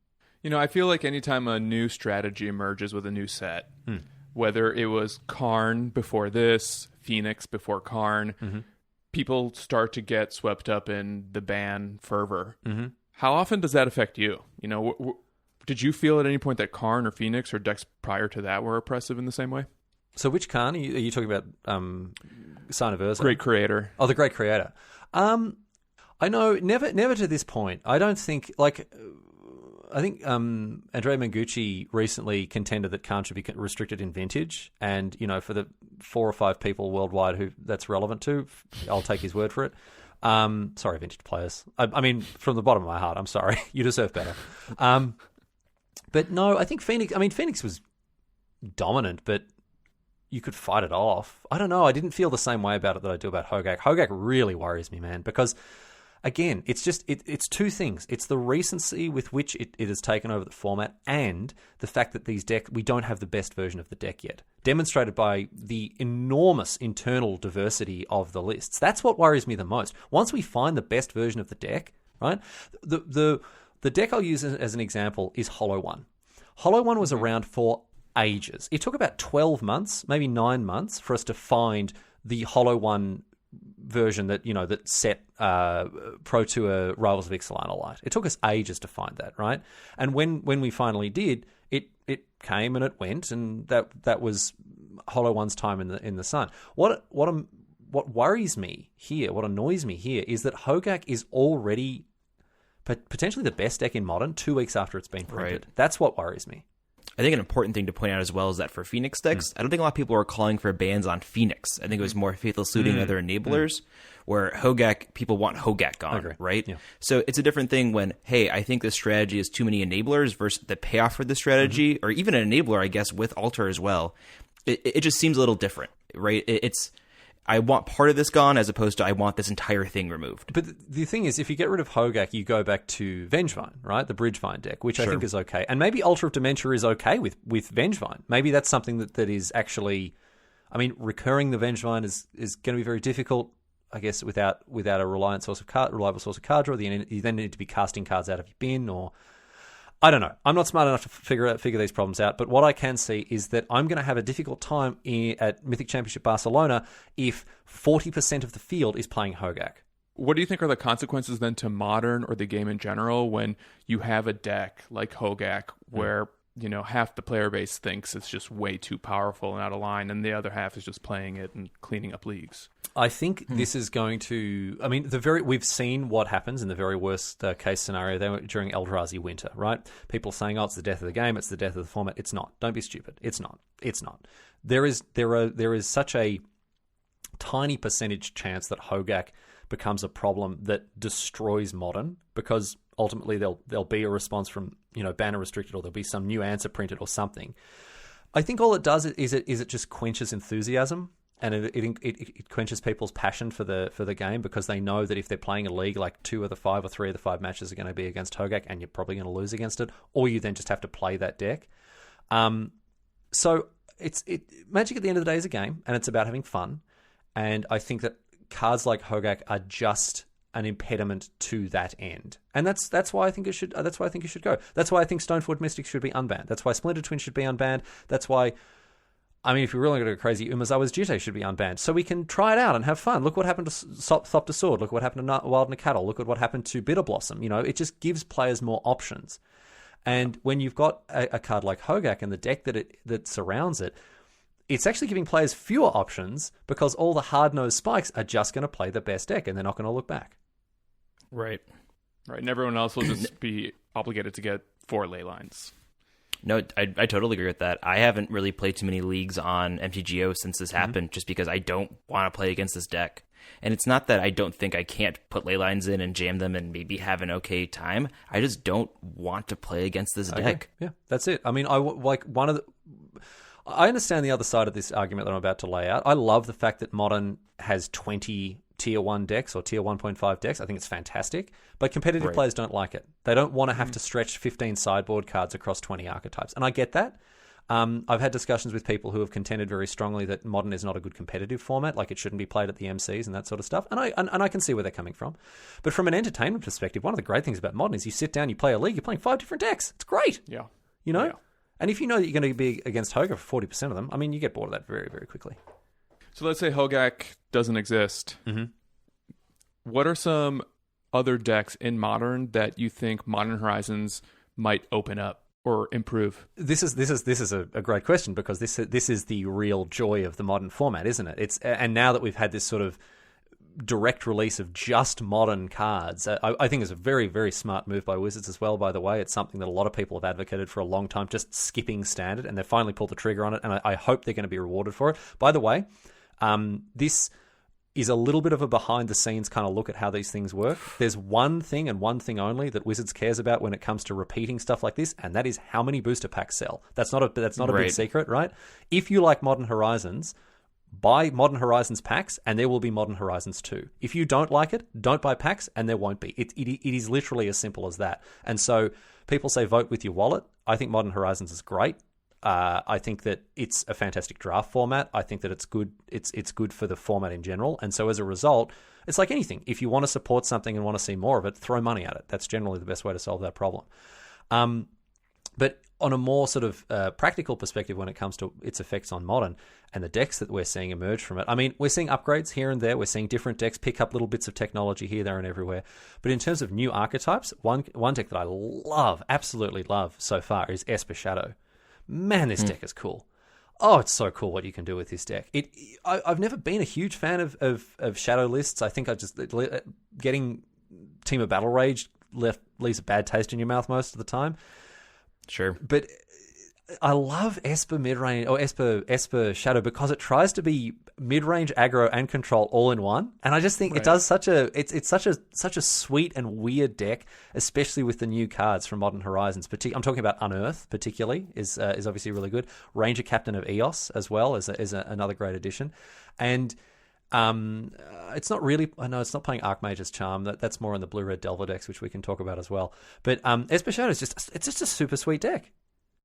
I feel like anytime a new strategy emerges with a new set, whether it was Karn before this, Phoenix before Karn, people start to get swept up in the ban fervor. Mm-hmm. How often does that affect you? Did you feel at any point that Karn or Phoenix or decks prior to that were oppressive in the same way? So which Karn? Are you talking about Sign of Urza? Great Creator. Oh, the Great Creator. I know, never to this point. I don't think, I think Andrea Mengucci recently contended that Karn should be restricted in Vintage, and for the 4 or 5 people worldwide who that's relevant to, I'll take his word for it. Sorry, Vintage players. I mean, from the bottom of my heart, I'm sorry. You deserve better. But no, I think Phoenix was dominant, but you could fight it off. I don't know. I didn't feel the same way about it that I do about Hogaak. Hogaak really worries me, man, because again, it's just it's two things. It's the recency with which it has taken over the format, and the fact that we don't have the best version of the deck yet, demonstrated by the enormous internal diversity of the lists. That's what worries me the most. Once we find the best version of the deck, right? The deck I'll use as an example is Hollow One. Hollow One was around for ages. It took about 12 months, maybe 9 months, for us to find the Hollow One version that that set Pro Tour Rivals of Ixalan alight. It took us ages to find that, right? And when we finally did, it came and it went, and that was Hollow One's time in the sun. What worries me here, what annoys me here, is that Hogaak is already potentially the best deck in Modern 2 weeks after it's been printed. Right. That's what worries me. I think an important thing to point out as well is that for Phoenix decks, I don't think a lot of people are calling for bans on Phoenix. I think it was more Faithless Looting other enablers, where Hogaak, people want Hogaak gone, right? Yeah. So it's a different thing when, hey, I think this strategy is too many enablers versus the payoff for the strategy, or even an enabler, I guess, with Alter as well. It just seems a little different, right? It's I want part of this gone as opposed to I want this entire thing removed. But the thing is, if you get rid of Hogaak, you go back to Vengevine, right? The Bridgevine deck, which I think is okay. And maybe Altar of Dementia is okay with Vengevine. Maybe that's something that is actually... I mean, recurring the Vengevine is going to be very difficult, I guess, without a reliable source of card draw. You then need to be casting cards out of your bin, or... I don't know. I'm not smart enough to figure these problems out, but what I can see is that I'm going to have a difficult time at Mythic Championship Barcelona if 40% of the field is playing Hogaak. What do you think are the consequences then to Modern or the game in general when you have a deck like Hogaak where half the player base thinks it's just way too powerful and out of line, and the other half is just playing it and cleaning up leagues? I think this is going to... I mean, we've seen what happens in the very worst case scenario during Eldrazi Winter, right? People saying, "Oh, it's the death of the game. It's the death of the format." It's not. Don't be stupid. It's not. It's not. There is such a tiny percentage chance that Hogaak becomes a problem that destroys Modern, because ultimately there'll be a response from banner restricted, or there'll be some new answer printed or something. I think all it does is it just quenches enthusiasm, and it quenches people's passion for the game, because they know that if they're playing a league, like 2 of the 5 or 3 of the 5 matches are going to be against Hogaak, and you're probably going to lose against it, or you then just have to play that deck. So Magic at the end of the day is a game, and it's about having fun. And I think that cards like Hogaak are just an impediment to that end, and that's why I think it should. That's why I think it should go. That's why I think Stoneforge Mystics should be unbanned. That's why Splinter Twin should be unbanned. That's why, I mean, if you're really going to go crazy, Umazawa's Jitte should be unbanned, so we can try it out and have fun. Look what happened to Thopter Sword. Look what happened to Wild Cattle. Look at what happened to Bitter Blossom. It just gives players more options. And when you've got a card like Hogaak and the deck that surrounds it, it's actually giving players fewer options, because all the hard-nosed spikes are just going to play the best deck, and they're not going to look back. Right. And everyone else will just be obligated to get 4 ley lines. No, I totally agree with that. I haven't really played too many leagues on MTGO since this happened, just because I don't want to play against this deck. And it's not that I don't think I can't put ley lines in and jam them and maybe have an okay time. I just don't want to play against this deck. Yeah, that's it. I mean, I understand the other side of this argument that I'm about to lay out. I love the fact that Modern has 20 Tier 1 decks or Tier 1.5 decks. I think it's fantastic. But competitive players don't like it. They don't want to have to stretch 15 sideboard cards across 20 archetypes. And I get that. I've had discussions with people who have contended very strongly that Modern is not a good competitive format, like it shouldn't be played at the MCs and that sort of stuff. And I can see where they're coming from. But from an entertainment perspective, one of the great things about Modern is you sit down, you play a league, you're playing 5 different decks. It's great. Yeah. Yeah. And if you know that you're going to be against Hogaak for 40% of them, I mean, you get bored of that very, very quickly. So let's say Hogaak doesn't exist. Mm-hmm. What are some other decks in Modern that you think Modern Horizons might open up or improve? This is a great question, because this is the real joy of the Modern format, isn't it? And now that we've had this sort of direct release of just modern cards, I think is a very, very smart move by Wizards as well, by the way. It's something that a lot of people have advocated for a long time, just skipping standard, and they've finally pulled the trigger on it, and I hope they're going to be rewarded for it. By the way, this is a little bit of a behind-the-scenes kind of look at how these things work. There's one thing and one thing only that Wizards cares about when it comes to repeating stuff like this, and that is how many booster packs sell. That's not a big secret, right? If you like Modern Horizons, buy Modern Horizons packs, and there will be Modern Horizons 2. If you don't like it, don't buy packs, and there won't be. It is literally as simple as that. And so people say vote with your wallet. I think Modern Horizons is great. I think that it's a fantastic draft format. I think that it's good. It's good for the format in general. And so as a result, it's like anything. If you want to support something and want to see more of it, throw money at it. That's generally the best way to solve that problem. But on a more sort of practical perspective when it comes to its effects on Modern and the decks that we're seeing emerge from it, I mean, we're seeing upgrades here and there. We're seeing different decks pick up little bits of technology here, there, and everywhere. But in terms of new archetypes, one deck that I love, absolutely love so far is Esper Shadow. Man, this deck is cool. Oh, it's so cool what you can do with this deck. I've never been a huge fan of Shadow lists. I think getting Team of Battle Rage leaves a bad taste in your mouth most of the time. Sure. But I love Esper midrange or Esper Shadow because it tries to be mid-range, aggro, and control all in one. And I just think it does such a sweet and weird deck, especially with the new cards from Modern Horizons. I'm talking about Unearth particularly is obviously really good. Ranger Captain of Eos as well is another great addition. And it's not really. I know it's not playing Archmage's Charm. That's more in the blue-red Delver decks, which we can talk about as well. But Esper Shadow is just a super sweet deck.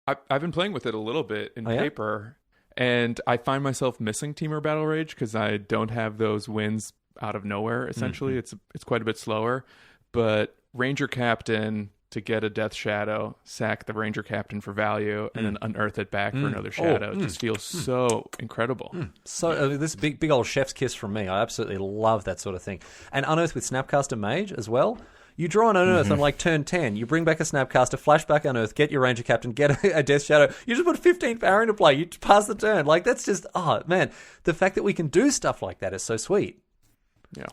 I've been playing with it a little bit in paper, and I find myself missing Teamer Battle Rage because I don't have those wins out of nowhere. Essentially, it's quite a bit slower. But Ranger Captain to get a Death Shadow, sack the Ranger Captain for value, and then unearth it back for another Shadow. It just feels so incredible. So this big old chef's kiss from me. I absolutely love that sort of thing. And Unearth with Snapcaster Mage as well. You draw an Unearth on like turn 10. You bring back a Snapcaster, flashback Unearth, get your Ranger Captain, get a Death Shadow. You just put 15 power into play. You pass the turn. Like, that's just, oh, man. The fact that we can do stuff like that is so sweet. Yeah.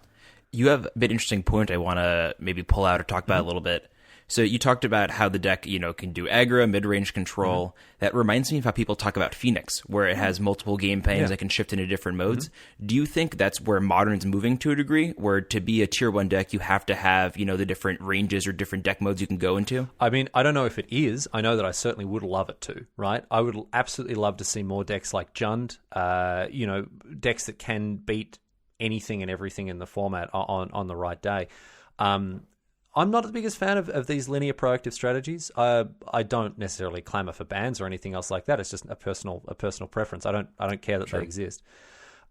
You have a bit interesting point I want to maybe pull out or talk about a little bit. So you talked about how the deck, can do aggro, mid-range control. That reminds me of how people talk about Phoenix, where it has multiple game planes that can shift into different modes. Do you think that's where Modern's moving to a degree, where to be a tier 1 deck, you have to have, the different ranges or different deck modes you can go into? I mean, I don't know if it is. I know that I certainly would love it to, right? I would absolutely love to see more decks like Jund, decks that can beat anything and everything in the format on the right day. I'm not the biggest fan of these linear proactive strategies. I don't necessarily clamour for bans or anything else like that. It's just a personal preference. I don't care that they exist.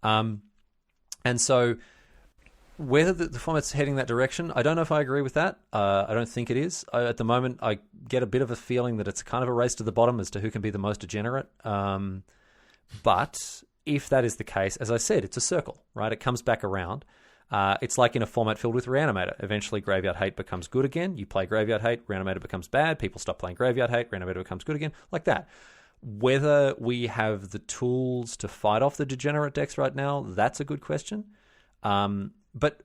And so whether the format's heading that direction, I don't know if I agree with that. I don't think it is. At the moment, I get a bit of a feeling that it's kind of a race to the bottom as to who can be the most degenerate. But if that is the case, as I said, it's a circle, right? It comes back around. It's like in a format filled with Reanimator. Eventually, Graveyard Hate becomes good again. You play Graveyard Hate, Reanimator becomes bad. People stop playing Graveyard Hate, Reanimator becomes good again. Like that. Whether we have the tools to fight off the degenerate decks right now, that's a good question. But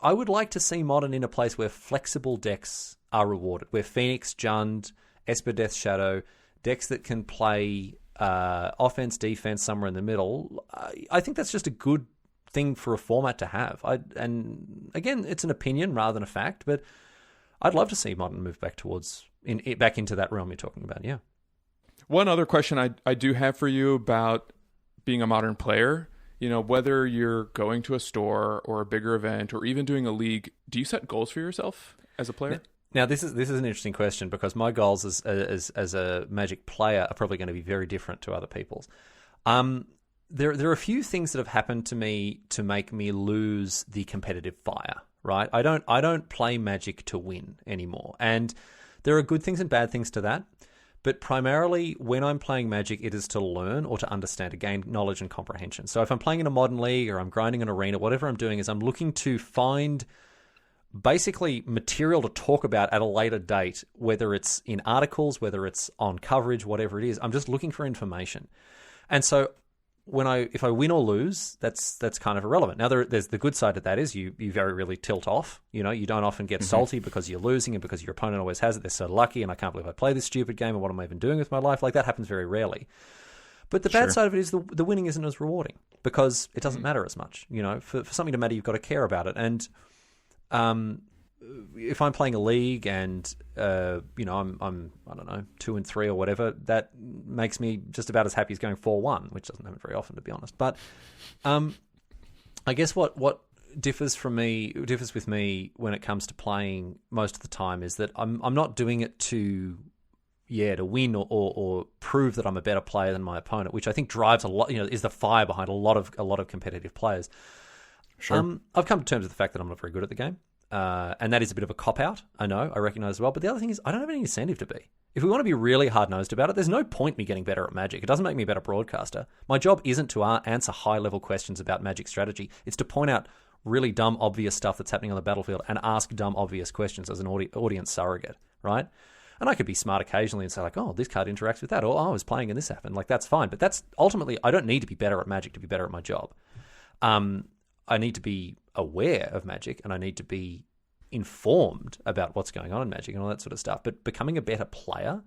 I would like to see Modern in a place where flexible decks are rewarded, where Phoenix, Jund, Esper Death Shadow, decks that can play offense, defense, somewhere in the middle. I think that's just a good thing for a format to have. And again, it's an opinion rather than a fact, but I'd love to see Modern move back back into that realm you're talking about. Yeah. One other question I do have for you about being a Modern player, whether you're going to a store or a bigger event or even doing a league, do you set goals for yourself as a player? Now, this is an interesting question because my goals as a Magic player are probably going to be very different to other people's. There are a few things that have happened to me to make me lose the competitive fire, right? I don't play Magic to win anymore. And there are good things and bad things to that. But primarily, when I'm playing Magic, it is to learn or to understand, to gain knowledge and comprehension. So if I'm playing in a Modern League or I'm grinding an arena, whatever I'm doing is I'm looking to find basically material to talk about at a later date, whether it's in articles, whether it's on coverage, whatever it is. I'm just looking for information. And so if I win or lose, that's kind of irrelevant. Now there's the good side of that is you very rarely tilt off. You know, you don't often get salty because you're losing and because your opponent always has it. They're so lucky, and I can't believe I play this stupid game, and what am I even doing with my life? Like, that happens very rarely. But the bad side of it is the winning isn't as rewarding because it doesn't matter as much. You know, for something to matter, you've got to care about it. And if I'm playing a league and you know, I'm I don't know 2-3 or whatever, that makes me just about as happy as going 4-1, which doesn't happen very often, to be honest. But I guess what differs with me when it comes to playing most of the time is that I'm not doing it to win or prove that I'm a better player than my opponent, which I think drives a lot. You know, is the fire behind a lot of competitive players. Sure. I've come to terms with the fact that I'm not very good at the game. And that is a bit of a cop-out, I know, I recognise as well. But the other thing is, I don't have any incentive to be. If we want to be really hard-nosed about it, there's no point me getting better at Magic. It doesn't make me a better broadcaster. My job isn't to answer high-level questions about Magic strategy. It's to point out really dumb, obvious stuff that's happening on the battlefield and ask dumb, obvious questions as an audience surrogate, right? And I could be smart occasionally and say, like, oh, this card interacts with that, or oh, I was playing and this happened. Like, that's fine. But that's ultimately, I don't need to be better at Magic to be better at my job. I need to be aware of Magic, and I need to be informed about what's going on in Magic and all that sort of stuff. But becoming a better player,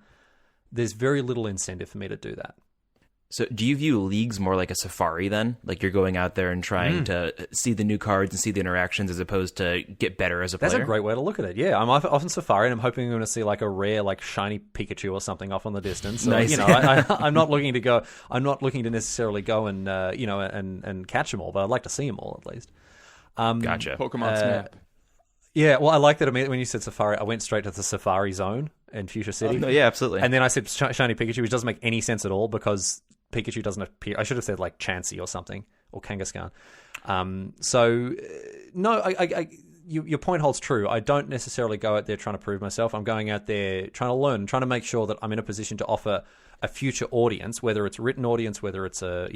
there's very little incentive for me to do that. So do you view leagues more like a safari then? Like you're going out there and trying to see the new cards and see the interactions as opposed to get better as a player? That's a great way to look at it. Yeah, I'm often safari and I'm hoping I'm going to see like a rare, like shiny Pikachu or something off on the distance. Nice. You know, I'm not looking to necessarily go and and catch them all, but I'd like to see them all at least. Gotcha. Pokemon Snap. Yeah, well, I like that. When you said Safari, I went straight to the Safari Zone in Fuchsia City. No, yeah, absolutely. And then I said Shiny Pikachu, which doesn't make any sense at all because Pikachu doesn't appear. I should have said like Chansey or something, or Kangaskhan. No, your point holds true. I don't necessarily go out there trying to prove myself. I'm going out there trying to learn, trying to make sure that I'm in a position to offer a future audience, whether it's a written audience, whether it's a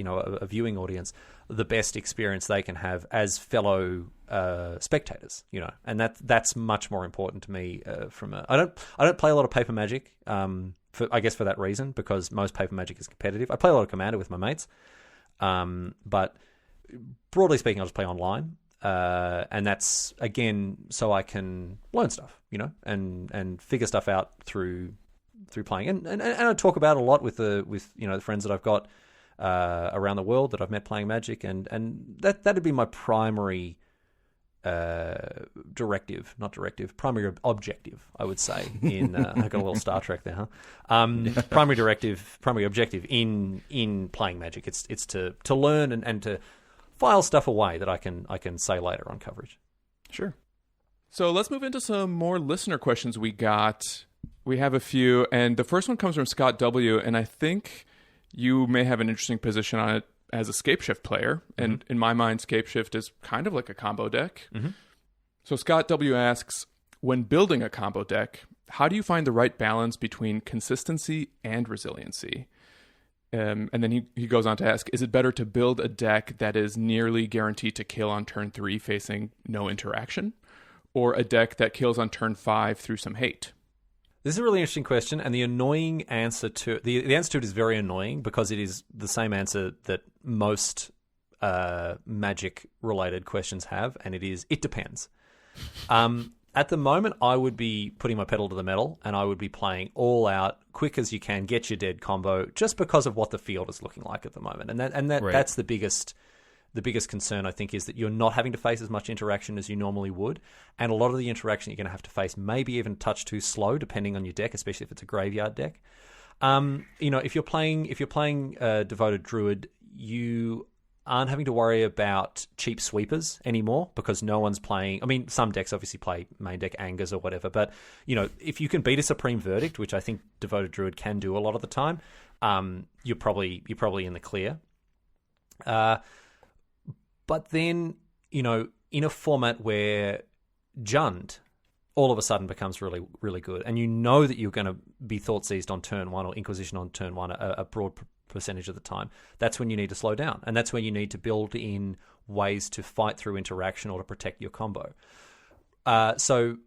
viewing audience, the best experience they can have as fellow spectators. You know, and that's much more important to me. I don't play a lot of paper Magic. For that reason, because most paper Magic is competitive. I play a lot of Commander with my mates, but broadly speaking, I just play online. And that's again so I can learn stuff, you know, and figure stuff out through playing, and I talk about it a lot with the friends that I've got around the world that I've met playing Magic, and that'd be my primary primary objective, I would say. In I got a little Star Trek there, huh? Primary objective in playing Magic. It's to learn and to file stuff away that I can say later on coverage. Sure. So let's move into some more listener questions we got. We have a few, and the first one comes from Scott W., and I think you may have an interesting position on it as a Scapeshift player, and in my mind, Scapeshift is kind of like a combo deck. Mm-hmm. So Scott W. asks, when building a combo deck, how do you find the right balance between consistency and resiliency? And then he goes on to ask, is it better to build a deck that is nearly guaranteed to kill on turn 3 facing no interaction, or a deck that kills on turn 5 through some hate? This is a really interesting question, and the annoying answer to the answer to it is very annoying because it is the same answer that most Magic-related questions have, and it depends. At the moment, I would be putting my pedal to the metal, and I would be playing all out, quick as you can, get your dead combo, just because of what the field is looking like at the moment, and Right. that's the biggest concern, I think, is that you're not having to face as much interaction as you normally would, and a lot of the interaction you're going to have to face maybe even a touch too slow, depending on your deck, especially if it's a graveyard deck. If you're playing Devoted Druid, you aren't having to worry about cheap sweepers anymore because no one's playing. I mean, some decks obviously play main deck Angers or whatever, but if you can beat a Supreme Verdict, which I think Devoted Druid can do a lot of the time, you're probably in the clear. But then, in a format where Jund all of a sudden becomes really, really good, and you know that you're going to be Thought Seized on turn 1 or Inquisition on turn 1 a broad percentage of the time, that's when you need to slow down. And that's when you need to build in ways to fight through interaction or to protect your combo. So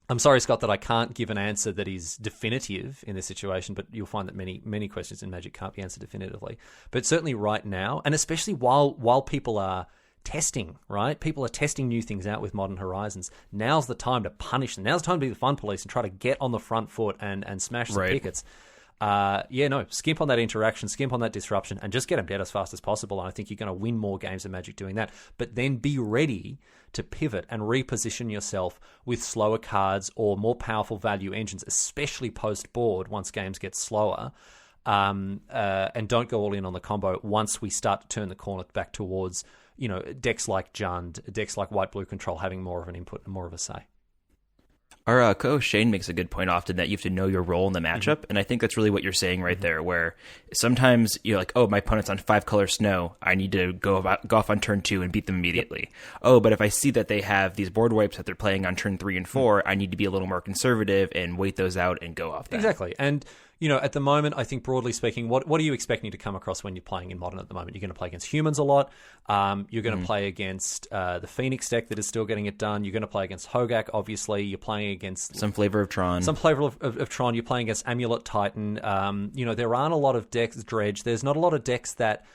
I'm sorry, Scott, that I can't give an answer that is definitive in this situation, but you'll find that many questions in Magic can't be answered definitively. But certainly right now, and especially while people are testing, right? People are testing new things out with Modern Horizons. Now's the time to punish them. Now's the time to be the fun police and try to get on the front foot and smash some pickets. Skimp on that interaction, skimp on that disruption, and just get them dead as fast as possible. And I think you're going to win more games of Magic doing that. But then be ready to pivot and reposition yourself with slower cards or more powerful value engines, especially post-board once games get slower. And don't go all in on the combo once we start to turn the corner back towards, decks like Jund, decks like White-Blue Control having more of an input and more of a say. Our co-host Shane makes a good point often that you have to know your role in the matchup, and I think that's really what you're saying right there, where sometimes you're like, oh, my opponent's on 5-color snow, I need to go off on turn 2 and beat them immediately. Oh, but if I see that they have these board wipes that they're playing on turn 3 and 4, I need to be a little more conservative and wait those out and go off that. Exactly, and at the moment, I think broadly speaking, what are you expecting to come across when you're playing in Modern at the moment? You're going to play against humans a lot. You're going to play against the Phoenix deck that is still getting it done. You're going to play against Hogaak, obviously. You're playing against... some flavor of Tron. Some flavor of Tron. You're playing against Amulet Titan. There aren't a lot of decks, Dredge. There's not a lot of decks that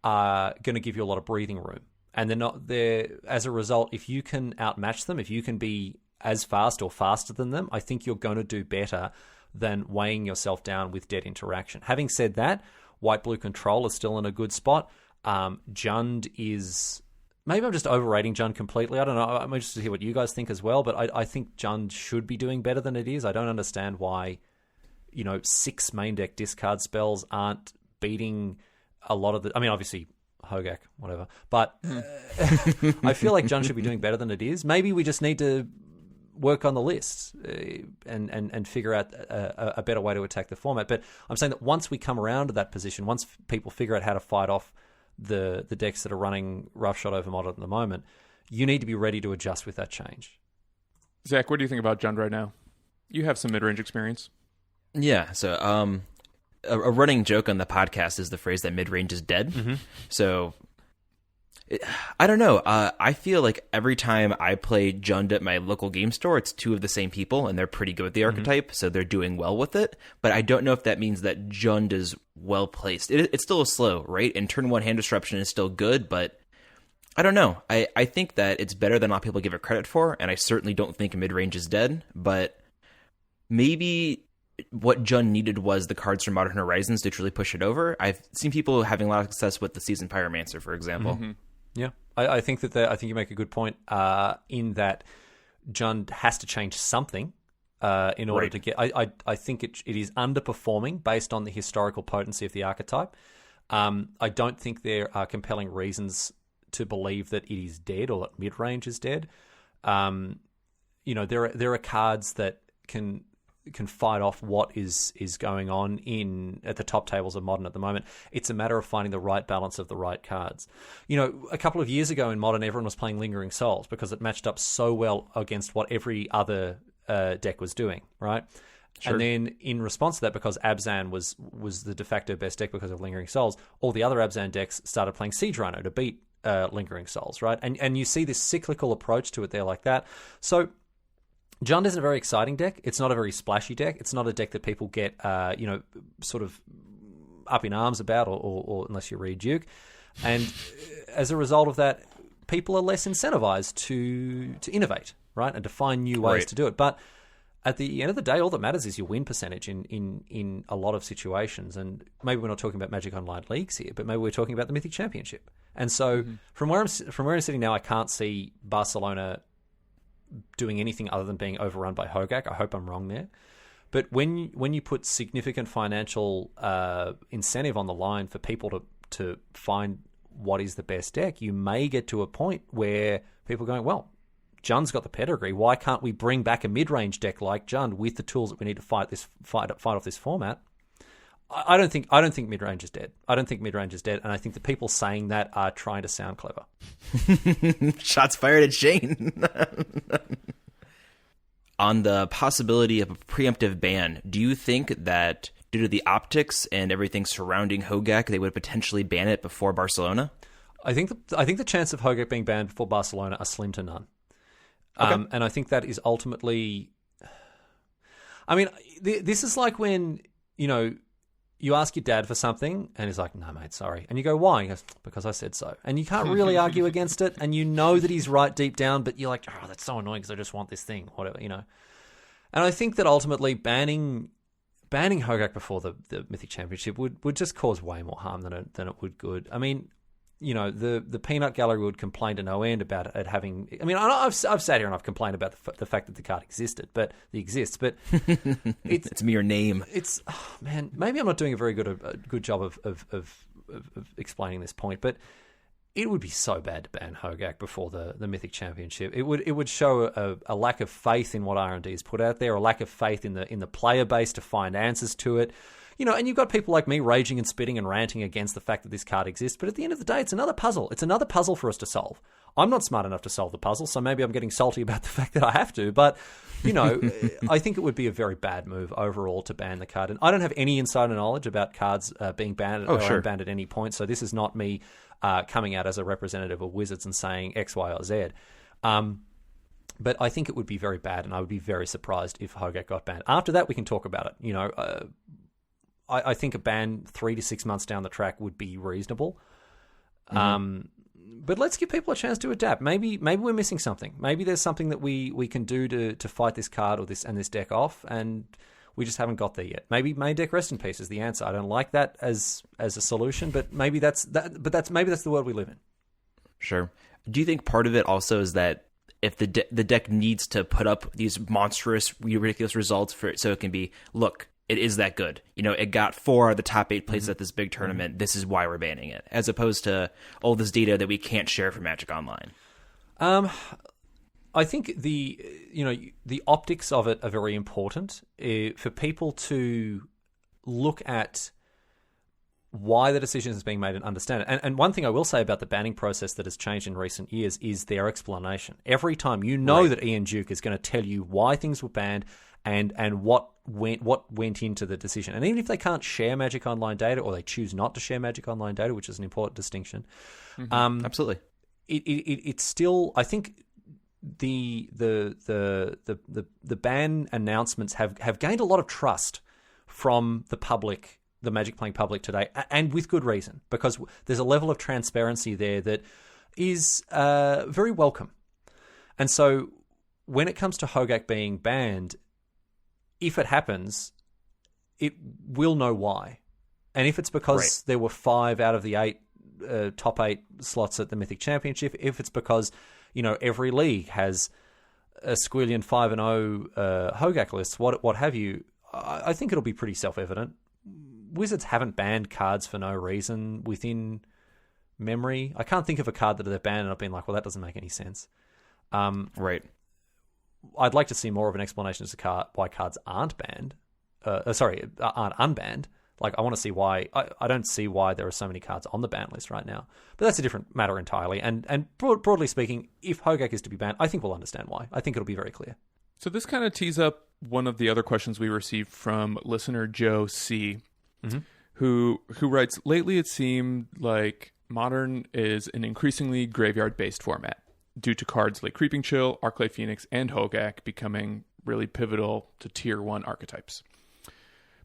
are going to give you a lot of breathing room. And they're not there. As a result, if you can outmatch them, if you can be as fast or faster than them, I think you're going to do better than weighing yourself down with dead interaction. Having said that, White-Blue Control is still in a good spot. Jund is... Maybe I'm just overrating Jund completely. I don't know. I'm interested to hear what you guys think as well, but I think Jund should be doing better than it is. I don't understand why, 6 main deck discard spells aren't beating a lot of the... I mean, obviously, Hogaak, whatever. But I feel like Jund should be doing better than it is. Maybe we just need to work on the lists and figure out a better way to attack the format. But I'm saying that once we come around to that position, once people figure out how to fight off the decks that are running roughshod over Modern at the moment, you need to be ready to adjust with that change. Zach, what do you think about Jund right now? You have some mid-range experience. Yeah, so a running joke on the podcast is the phrase that mid-range is dead. Mm-hmm. So... I don't know. I feel like every time I play Jund at my local game store, it's 2 of the same people, and they're pretty good with the archetype, so they're doing well with it. But I don't know if that means that Jund is well placed. It's still a slow, right? And turn 1 hand disruption is still good, but I don't know. I think that it's better than a lot of people give it credit for, and I certainly don't think mid-range is dead, but maybe what Jund needed was the cards from Modern Horizons to truly push it over. I've seen people having a lot of success with the Seasoned Pyromancer, for example. Mm-hmm. Yeah, I think I think you make a good point in that Jund has to change something in order to get... I think it is underperforming based on the historical potency of the archetype. I don't think there are compelling reasons to believe that it is dead or that mid-range is dead. There are cards that can fight off what is going on at the top tables of Modern at the moment. It's a matter of finding the right balance of the right cards. A couple of years ago in Modern, everyone was playing Lingering Souls because it matched up so well against what every other deck was doing, right? Sure. And then in response to that, because Abzan was the de facto best deck because of Lingering Souls, all the other Abzan decks started playing Siege Rhino to beat Lingering Souls, right? And you see this cyclical approach to it there like that. So Jund isn't a very exciting deck. It's not a very splashy deck. It's not a deck that people get, sort of up in arms about, or unless you read Duke. And as a result of that, people are less incentivized to innovate, right, and to find new ways to do it. But at the end of the day, all that matters is your win percentage in a lot of situations. And maybe we're not talking about Magic Online leagues here, but maybe we're talking about the Mythic Championship. And so from where I'm sitting now, I can't see Barcelona doing anything other than being overrun by Hogaak. I hope I'm wrong there. But when you put significant financial incentive on the line for people to find what is the best deck, you may get to a point where people are going, well, Jund's got the pedigree. Why can't we bring back a mid-range deck like Jund with the tools that we need to fight off this format? I don't think mid-range is dead. I don't think mid-range is dead, and I think the people saying that are trying to sound clever. Shots fired at Shane. On the possibility of a preemptive ban, do you think that due to the optics and everything surrounding Hogaak, they would potentially ban it before Barcelona? I think the chance of Hogaak being banned before Barcelona are slim to none. Okay. And I think that is ultimately... I mean, this is like when, you ask your dad for something and he's like, no, mate, sorry. And you go, why? He goes, because I said so. And you can't really argue against it. And you know that he's right deep down, but you're like, oh, that's so annoying because I just want this thing, whatever, And I think that ultimately banning Hogaak before the Mythic Championship would just cause way more harm than it would good. I mean, the peanut gallery would complain to no end about it having. I mean, I've sat here and I've complained about the fact that the card exists, but it's mere name. It's man, maybe I'm not doing a very good job of explaining this point, but it would be so bad to ban Hogaak before the Mythic Championship. It would show a lack of faith in what R&D has put out there, a lack of faith in the player base to find answers to it. And you've got people like me raging and spitting and ranting against the fact that this card exists, but at the end of the day, it's another puzzle. It's another puzzle for us to solve. I'm not smart enough to solve the puzzle, so maybe I'm getting salty about the fact that I have to, but, I think it would be a very bad move overall to ban the card. And I don't have any insider knowledge about cards being banned or unbanned at any point, so this is not me coming out as a representative of Wizards and saying X, Y, or Z. But I think it would be very bad, and I would be very surprised if Hogaak got banned. After that, we can talk about it, I think a ban 3 to 6 months down the track would be reasonable. But let's give people a chance to adapt. Maybe we're missing something. Maybe there's something that we can do to fight this card or this deck off, and we just haven't got there yet. Maybe main deck rest in peace is the answer. I don't like that as a solution, but maybe that's the world we live in. Sure. Do you think part of it also is that if the deck needs to put up these monstrous, ridiculous results so it can be, look, it is that good. It got 4 of the top 8 places at this big tournament. This is why we're banning it, as opposed to all this data that we can't share from Magic Online. I think the optics of it are very important for people to look at why the decision is being made and understand it. And one thing I will say about the banning process that has changed in recent years is their explanation. Every time that Ian Duke is going to tell you why things were banned and what went into the decision. And even if they can't share Magic Online data or they choose not to share Magic Online data, which is an important distinction, absolutely, it's still, I think the ban announcements have gained a lot of trust from the public, the Magic playing public today, and with good reason, because there's a level of transparency there that is very welcome. And so when it comes to Hogaak being banned, if it happens, it will know why. And if it's because there were 5 out of the 8 top 8 slots at the Mythic Championship, if it's because every league has a squillion 5-0 Hogaak lists, what have you, I think it'll be pretty self-evident. Wizards haven't banned cards for no reason within memory. I can't think of a card that they've banned and I've been like, well, that doesn't make any sense. Right. I'd like to see more of an explanation as to why cards aren't banned. Aren't unbanned. Like, I want to see why. I don't see why there are so many cards on the ban list right now. But that's a different matter entirely. And broadly speaking, if Hogaak is to be banned, I think we'll understand why. I think it'll be very clear. So this kind of tees up one of the other questions we received from listener Joe C., who writes, lately it seemed like Modern is an increasingly graveyard-based format, due to cards like Creeping Chill, Arclight Phoenix, and Hogaak becoming really pivotal to Tier 1 archetypes.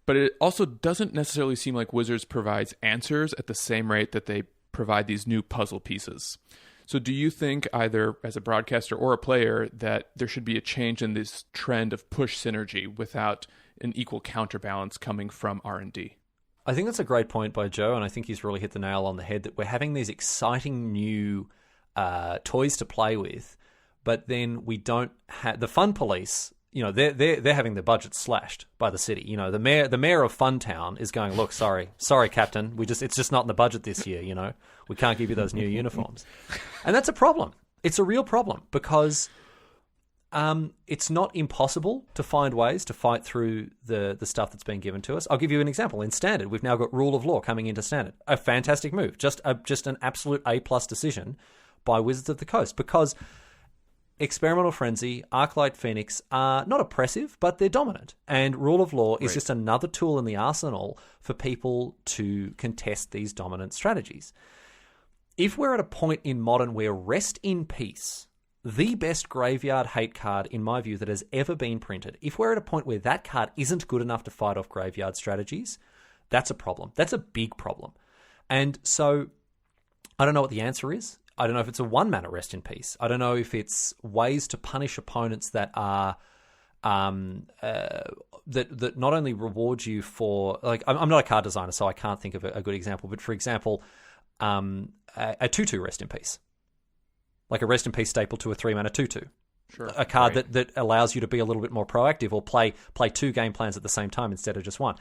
But it also doesn't necessarily seem like Wizards provides answers at the same rate that they provide these new puzzle pieces. So do you think, either as a broadcaster or a player, that there should be a change in this trend of push synergy without an equal counterbalance coming from R&D? I think that's a great point by Joe, and I think he's really hit the nail on the head, that we're having these exciting new toys to play with, but then we don't have the Fun Police. They're having their budget slashed by the city. The mayor of Funtown is going, look, sorry, Captain, it's just not in the budget this year. We can't give you those new uniforms, and that's a problem. It's a real problem because it's not impossible to find ways to fight through the stuff that's being given to us. I'll give you an example. In Standard, we've now got Rule of Law coming into Standard. A fantastic move, just an absolute A+ decision by Wizards of the Coast, because Experimental Frenzy, Arclight Phoenix are not oppressive, but they're dominant. And Rule of Law is just another tool in the arsenal for people to contest these dominant strategies. If we're at a point in Modern where Rest in Peace the best graveyard hate card, in my view, that has ever been printed. If we're at a point where that card isn't good enough to fight off graveyard strategies, that's a problem. That's a big problem. And so I don't know what the answer is. I don't know if it's a 1-mana rest in peace. I don't know if it's ways to punish opponents that are that not only reward you for, like, I'm not a card designer, so I can't think of a good example. But for example, a 2/2 rest in peace, like a rest in peace staple to a 3-mana 2/2. Sure. A card Right. that allows you to be a little bit more proactive or play 2 game plans at the same time instead of just one.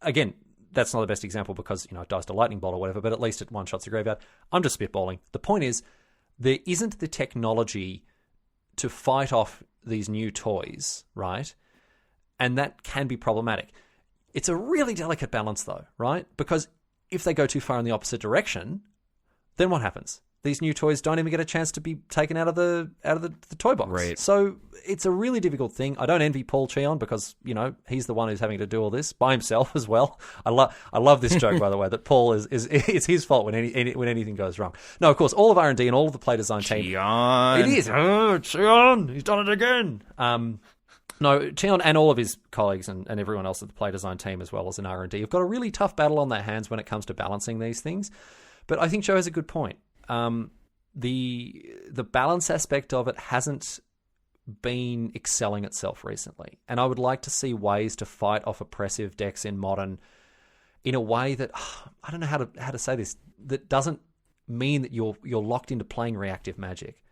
Again, that's not the best example because, it dies to lightning bolt or whatever, but at least it one-shots the graveyard. I'm just spitballing. The point is, there isn't the technology to fight off these new toys, right? And that can be problematic. It's a really delicate balance, though, right? Because if they go too far in the opposite direction, then what happens? These new toys don't even get a chance to be taken out of the toy box. Right. So it's a really difficult thing. I don't envy Paul Cheon because, he's the one who's having to do all this by himself as well. I love this joke, by the way, that Paul is it's his fault when anything goes wrong. No, of course, all of R&D and all of the play design team. Cheon. It is. Oh, Cheon, he's done it again. No, Cheon and all of his colleagues and everyone else at the play design team, as well as in R&D, have got a really tough battle on their hands when it comes to balancing these things. But I think Joe has a good point. The balance aspect of it hasn't been excelling itself recently, and I would like to see ways to fight off oppressive decks in Modern in a way that I don't know how to say this, that doesn't mean that you're locked into playing reactive Magic,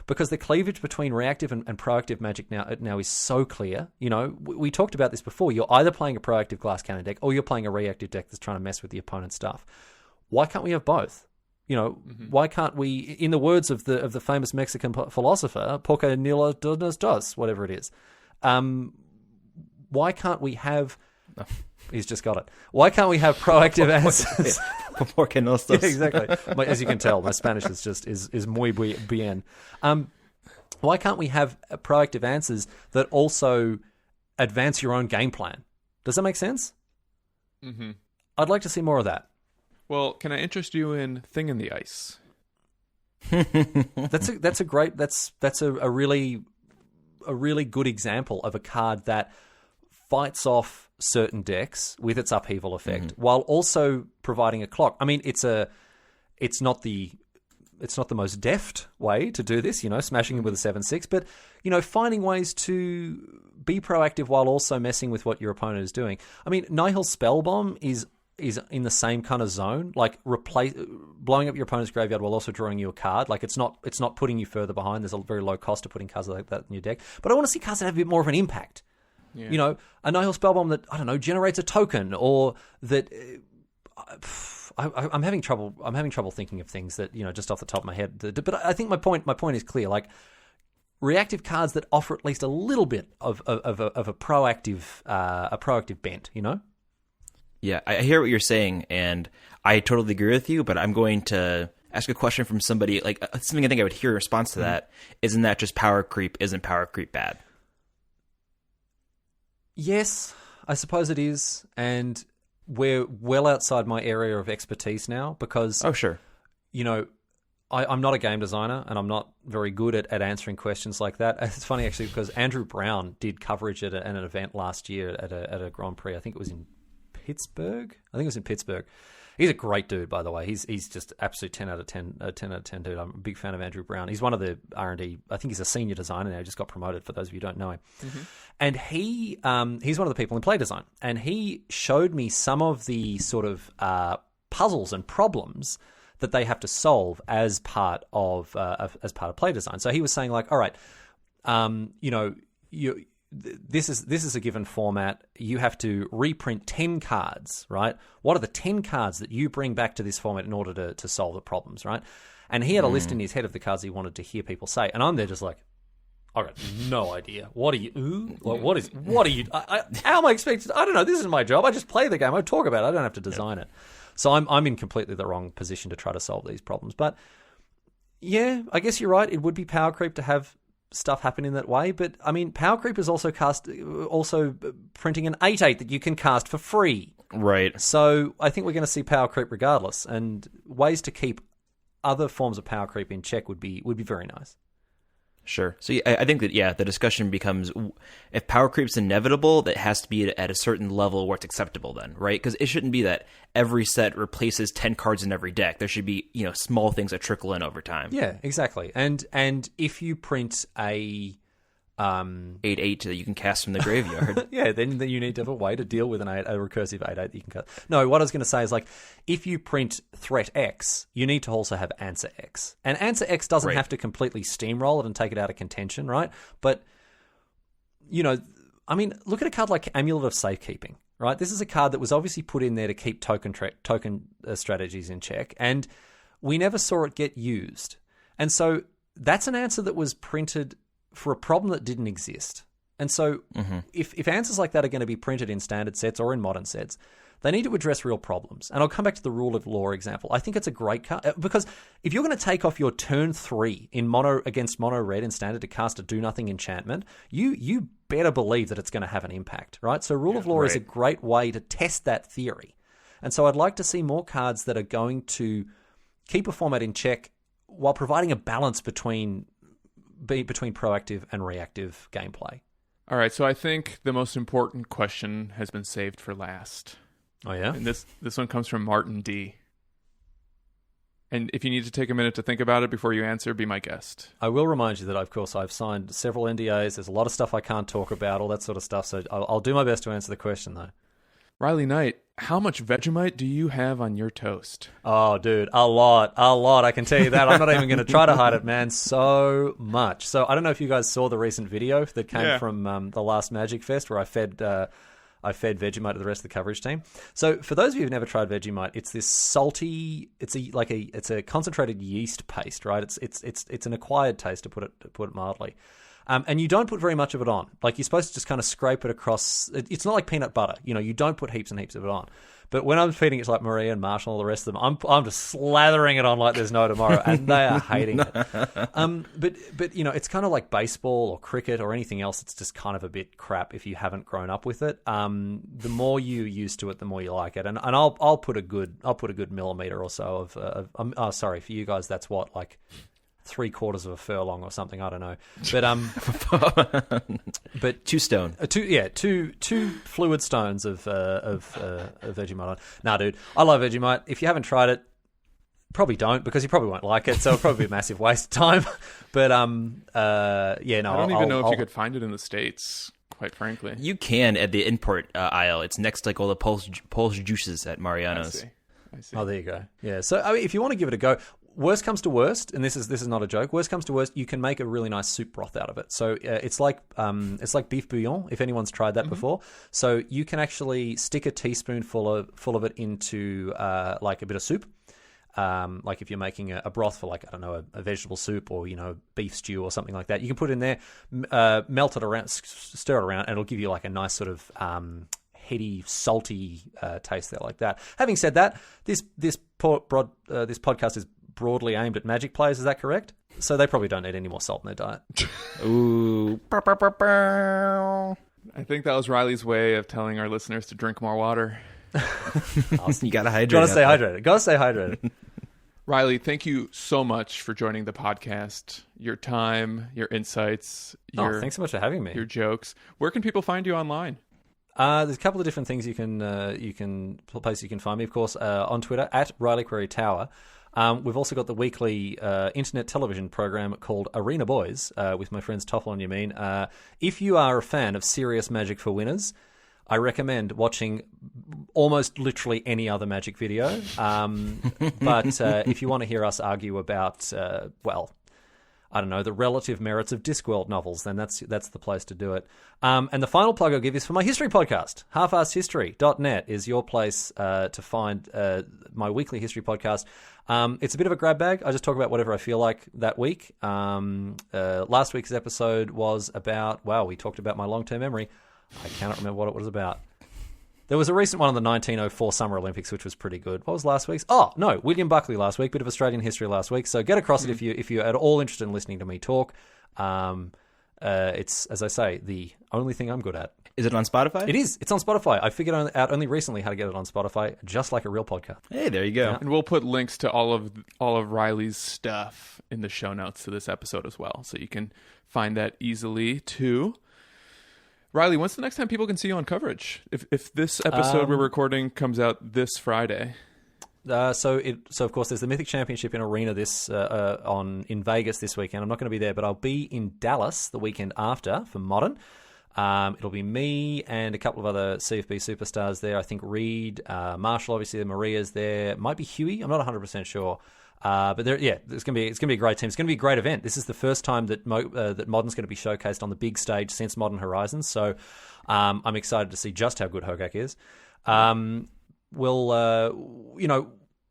because the cleavage between reactive and proactive Magic now is so clear. We talked about this before. You're either playing a proactive Glass Cannon deck or you're playing a reactive deck that's trying to mess with the opponent's stuff. Why can't we have both? Why can't we, in the words of the famous Mexican philosopher, porque nilo dos, whatever it is, why can't we have... He's just got it. Why can't we have proactive answers? Porque no dos. Yeah, exactly. As you can tell, my Spanish is muy bien. Why can't we have proactive answers that also advance your own game plan? Does that make sense? Mm-hmm. I'd like to see more of that. Well, can I interest you in Thing in the Ice? That's a really good example of a card that fights off certain decks with its upheaval effect, while also providing a clock. I mean, it's not the most deft way to do this, smashing him with a 7/6, but finding ways to be proactive while also messing with what your opponent is doing. I mean, Nihil Spellbomb is in the same kind of zone, like blowing up your opponent's graveyard while also drawing you a card. Like it's not putting you further behind. There's a very low cost to putting cards like that in your deck. But I want to see cards that have a bit more of an impact. Yeah. A Nihil Spellbomb that, I don't know, generates a token, or that I'm having trouble thinking of things that, just off the top of my head. But I think my point is clear. Like, reactive cards that offer at least a little bit of a proactive bent. Yeah, I hear what you're saying, and I totally agree with you, but I'm going to ask a question from somebody, like something I think I would hear in response to that. Isn't that just power creep? Isn't power creep bad? Yes, I suppose it is, and we're well outside my area of expertise now because... Oh, sure. I'm not a game designer, and I'm not very good at answering questions like that. It's funny, actually, because Andrew Brown did coverage at an event last year at a Grand Prix. I think it was in Pittsburgh. He's a great dude, by the way. He's just absolute 10 out of 10 dude. I'm a big fan of Andrew Brown. He's one of the R&D. I think he's a senior designer now. He just got promoted, for those of you who don't know him. Mm-hmm. And he's one of the people in play design. And he showed me some of the sort of puzzles and problems that they have to solve as part of play design. So he was saying, like, all right, this is a given format. You have to reprint 10 cards, right? What are the 10 cards that you bring back to this format in order to solve the problems, right? And he had a list in his head of the cards he wanted to hear people say. And I'm there just like, I got no idea. What are you? What are you? How am I expected? I don't know. This is my job. I just play the game. I talk about it. I don't have to design it. So I'm in completely the wrong position to try to solve these problems. But yeah, I guess you're right. It would be power creep to have stuff happen in that way. But I mean, power creep is also printing an 8/8 that you can cast for free. Right. So I think we're going to see power creep regardless, and ways to keep other forms of power creep in check would be very nice. Sure. So I think that, the discussion becomes, if power creep's inevitable, that has to be at a certain level where it's acceptable then, right? Because it shouldn't be that every set replaces 10 cards in every deck. There should be, small things that trickle in over time. Yeah, exactly. And if you print a 8/8 that you can cast from the graveyard. yeah, then you need to have a way to deal with a recursive 8/8 that you can cast. No, what I was going to say is, like, if you print Threat X, you need to also have Answer X. And Answer X doesn't have to completely steamroll it and take it out of contention, right? But, look at a card like Amulet of Safekeeping, right? This is a card that was obviously put in there to keep token strategies in check, and we never saw it get used. And so that's an answer that was printed for a problem that didn't exist. And so if answers like that are going to be printed in standard sets or in modern sets, they need to address real problems. And I'll come back to the Rule of Law example. I think it's a great card, because if you're going to take off your turn 3 in mono against mono red in standard to cast a do-nothing enchantment, you better believe that it's going to have an impact, right? So Rule of Law is a great way to test that theory. And so I'd like to see more cards that are going to keep a format in check while providing a balance between proactive and reactive gameplay. All right, so I think the most important question has been saved for last. Oh, yeah? And this one comes from Martin D. And if you need to take a minute to think about it before you answer, be my guest. I will remind you that, of course, I've signed several NDAs. There's a lot of stuff I can't talk about, all that sort of stuff. So I'll do my best to answer the question, though. Riley Knight, how much Vegemite do you have on your toast? Oh, dude, a lot. I can tell you that. I'm not even going to try to hide it, man. So much. So I don't know if you guys saw the recent video that came from the last Magic Fest where I fed Vegemite to the rest of the coverage team. So for those of you who've never tried Vegemite, it's this salty. It's a concentrated yeast paste, right? It's an acquired taste, to put it mildly. And you don't put very much of it on. Like, you're supposed to just kind of scrape it across. It's not like peanut butter. You don't put heaps and heaps of it on. But when I'm feeding it to like Maria and Marshall and all the rest of them, I'm just slathering it on like there's no tomorrow, and they are hating it. But it's kind of like baseball or cricket or anything else. It's just kind of a bit crap if you haven't grown up with it. The more you used to it, the more you like it. And I'll put a good millimeter or so of sorry, for you guys, that's what, like 3/4 of a furlong or something, I don't know, but 2 stone, two fluid stones of Vegemite. Nah, dude, I love Vegemite. If you haven't tried it, probably don't, because you probably won't like it. So it'll probably be a massive waste of time. But I don't even know if you could find it in the States, quite frankly. You can at the import aisle. It's next to like all the Polish juices at Mariano's. I see. Oh, there you go. Yeah. So if you want to give it a go, worst comes to worst, and this is not a joke. Worst comes to worst, you can make a really nice soup broth out of it. So it's like beef bouillon, if anyone's tried that before. So you can actually stick a teaspoonful of it into like a bit of soup. Like if you're making a broth for, like, I don't know, a vegetable soup or beef stew or something like that, you can put it in there, melt it around, stir it around, and it'll give you like a nice sort of heady, salty taste there, like that. Having said that, this podcast is broadly aimed at Magic players. Is that correct? So they probably don't need any more salt in their diet. Ooh. I think that was Riley's way of telling our listeners to drink more water. You gotta hydrate. Gotta stay hydrated. Riley, thank you so much for joining the podcast. Your time, your insights, thanks so much for having me. Your jokes. Where can people find you online? There's a couple of different things places you can find me. Of course, on Twitter at Riley Query Tower. We've also got the weekly internet television program called Arena Boys with my friends Toffel and Yamin. If you are a fan of serious Magic for winners, I recommend watching almost literally any other Magic video. But if you want to hear us argue about, I don't know, the relative merits of Discworld novels, then that's the place to do it. And the final plug I'll give is for my history podcast. halfarsedhistory.net is your place to find my weekly history podcast. It's a bit of a grab bag. I just talk about whatever I feel like that week. Last week's episode was about, we talked about my long-term memory. I cannot remember what it was about. There was a recent one on the 1904 Summer Olympics, which was pretty good. What was last week's? Oh, no, William Buckley last week. Bit of Australian history last week. So get across it if you're at all interested in listening to me talk. It's, as I say, the only thing I'm good at. Is it on Spotify? It is. It's on Spotify. I figured out only recently how to get it on Spotify, just like a real podcast. Hey, there you go. And we'll put links to all of Riley's stuff in the show notes to this episode as well, so you can find that easily too. Riley, when's the next time people can see you on coverage? If this episode we're recording comes out this Friday. So of course there's the Mythic Championship in Arena in Vegas this weekend. I'm not going to be there, but I'll be in Dallas the weekend after for Modern. It'll be me and a couple of other CFB superstars there. I think Reed, Marshall, obviously Maria's there. Might be Huey. I'm not 100% sure. But it's gonna be a great team. It's gonna be a great event. This is the first time that Modern's going to be showcased on the big stage since Modern Horizons. So I'm excited to see just how good Hogaak is.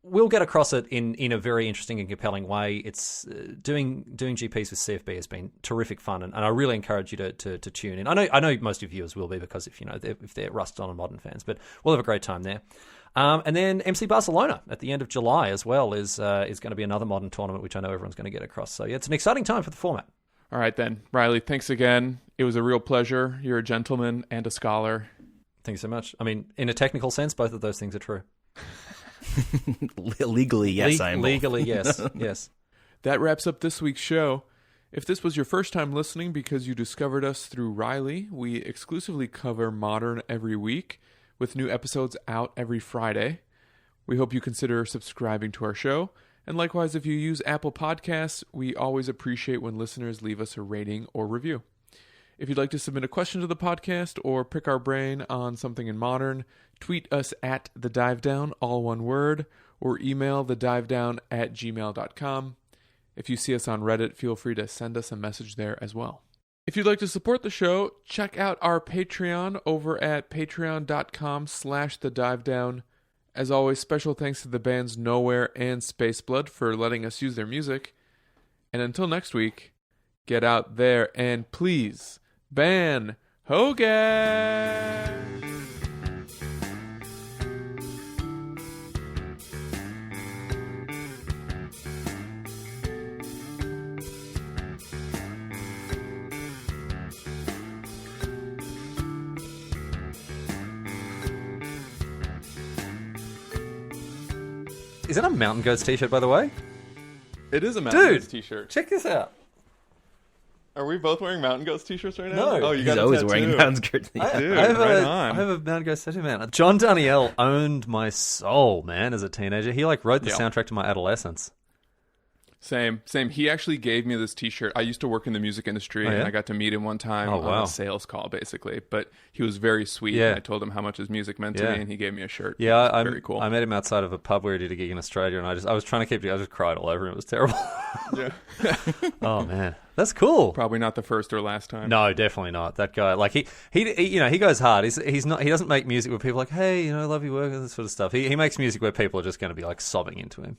We'll get across it in a very interesting and compelling way. It's doing GPs with CFB has been terrific fun, and I really encourage you to tune in. I know most of viewers will be, because if they're Rust on and Modern fans, but we'll have a great time there. And then MC Barcelona at the end of July as well is going to be another Modern tournament, which I know everyone's going to get across. So yeah, it's an exciting time for the format. All right then, Riley, thanks again. It was a real pleasure. You're a gentleman and a scholar. Thank you so much. I mean, in a technical sense, both of those things are true. Legally, yes, I am. Legally, yes, yes. That wraps up this week's show. If this was your first time listening because you discovered us through Riley, we exclusively cover Modern every week, with new episodes out every Friday. We hope you consider subscribing to our show. And likewise, if you use Apple Podcasts, we always appreciate when listeners leave us a rating or review. If you'd like to submit a question to the podcast or pick our brain on something in Modern, tweet us at TheDiveDown, all one word, or email thedivedown@gmail.com. If you see us on Reddit, feel free to send us a message there as well. If you'd like to support the show, check out our Patreon over at patreon.com/thedivedown. As always, special thanks to the bands Nowhere and Spaceblood for letting us use their music. And until next week, get out there and please ban Hogaak! Is that a Mountain Goats t-shirt, by the way? It is a Mountain Goats t-shirt. Check this out. Are we both wearing Mountain Goats t-shirts right now? No. Oh, you He's got always a wearing tattoo. Mountain Goats. Dude, I have right a on. Mountain Goats tattoo, man. John Danielle owned my soul, man, as a teenager. He wrote the soundtrack to my adolescence. Same. He actually gave me this t-shirt. I used to work in the music industry, and I got to meet him one time on a sales call, basically. But he was very sweet, and I told him how much his music meant to me, and he gave me a shirt. Yeah, very cool. I met him outside of a pub where he did a gig in Australia, and I was trying to keep it. I just cried all over him. It was terrible. Yeah. Oh man, that's cool. Probably not the first or last time. No, definitely not. That guy, like he he goes hard. He's not. He doesn't make music where people are like, hey, I love your work and this sort of stuff. He makes music where people are just going to be like sobbing into him.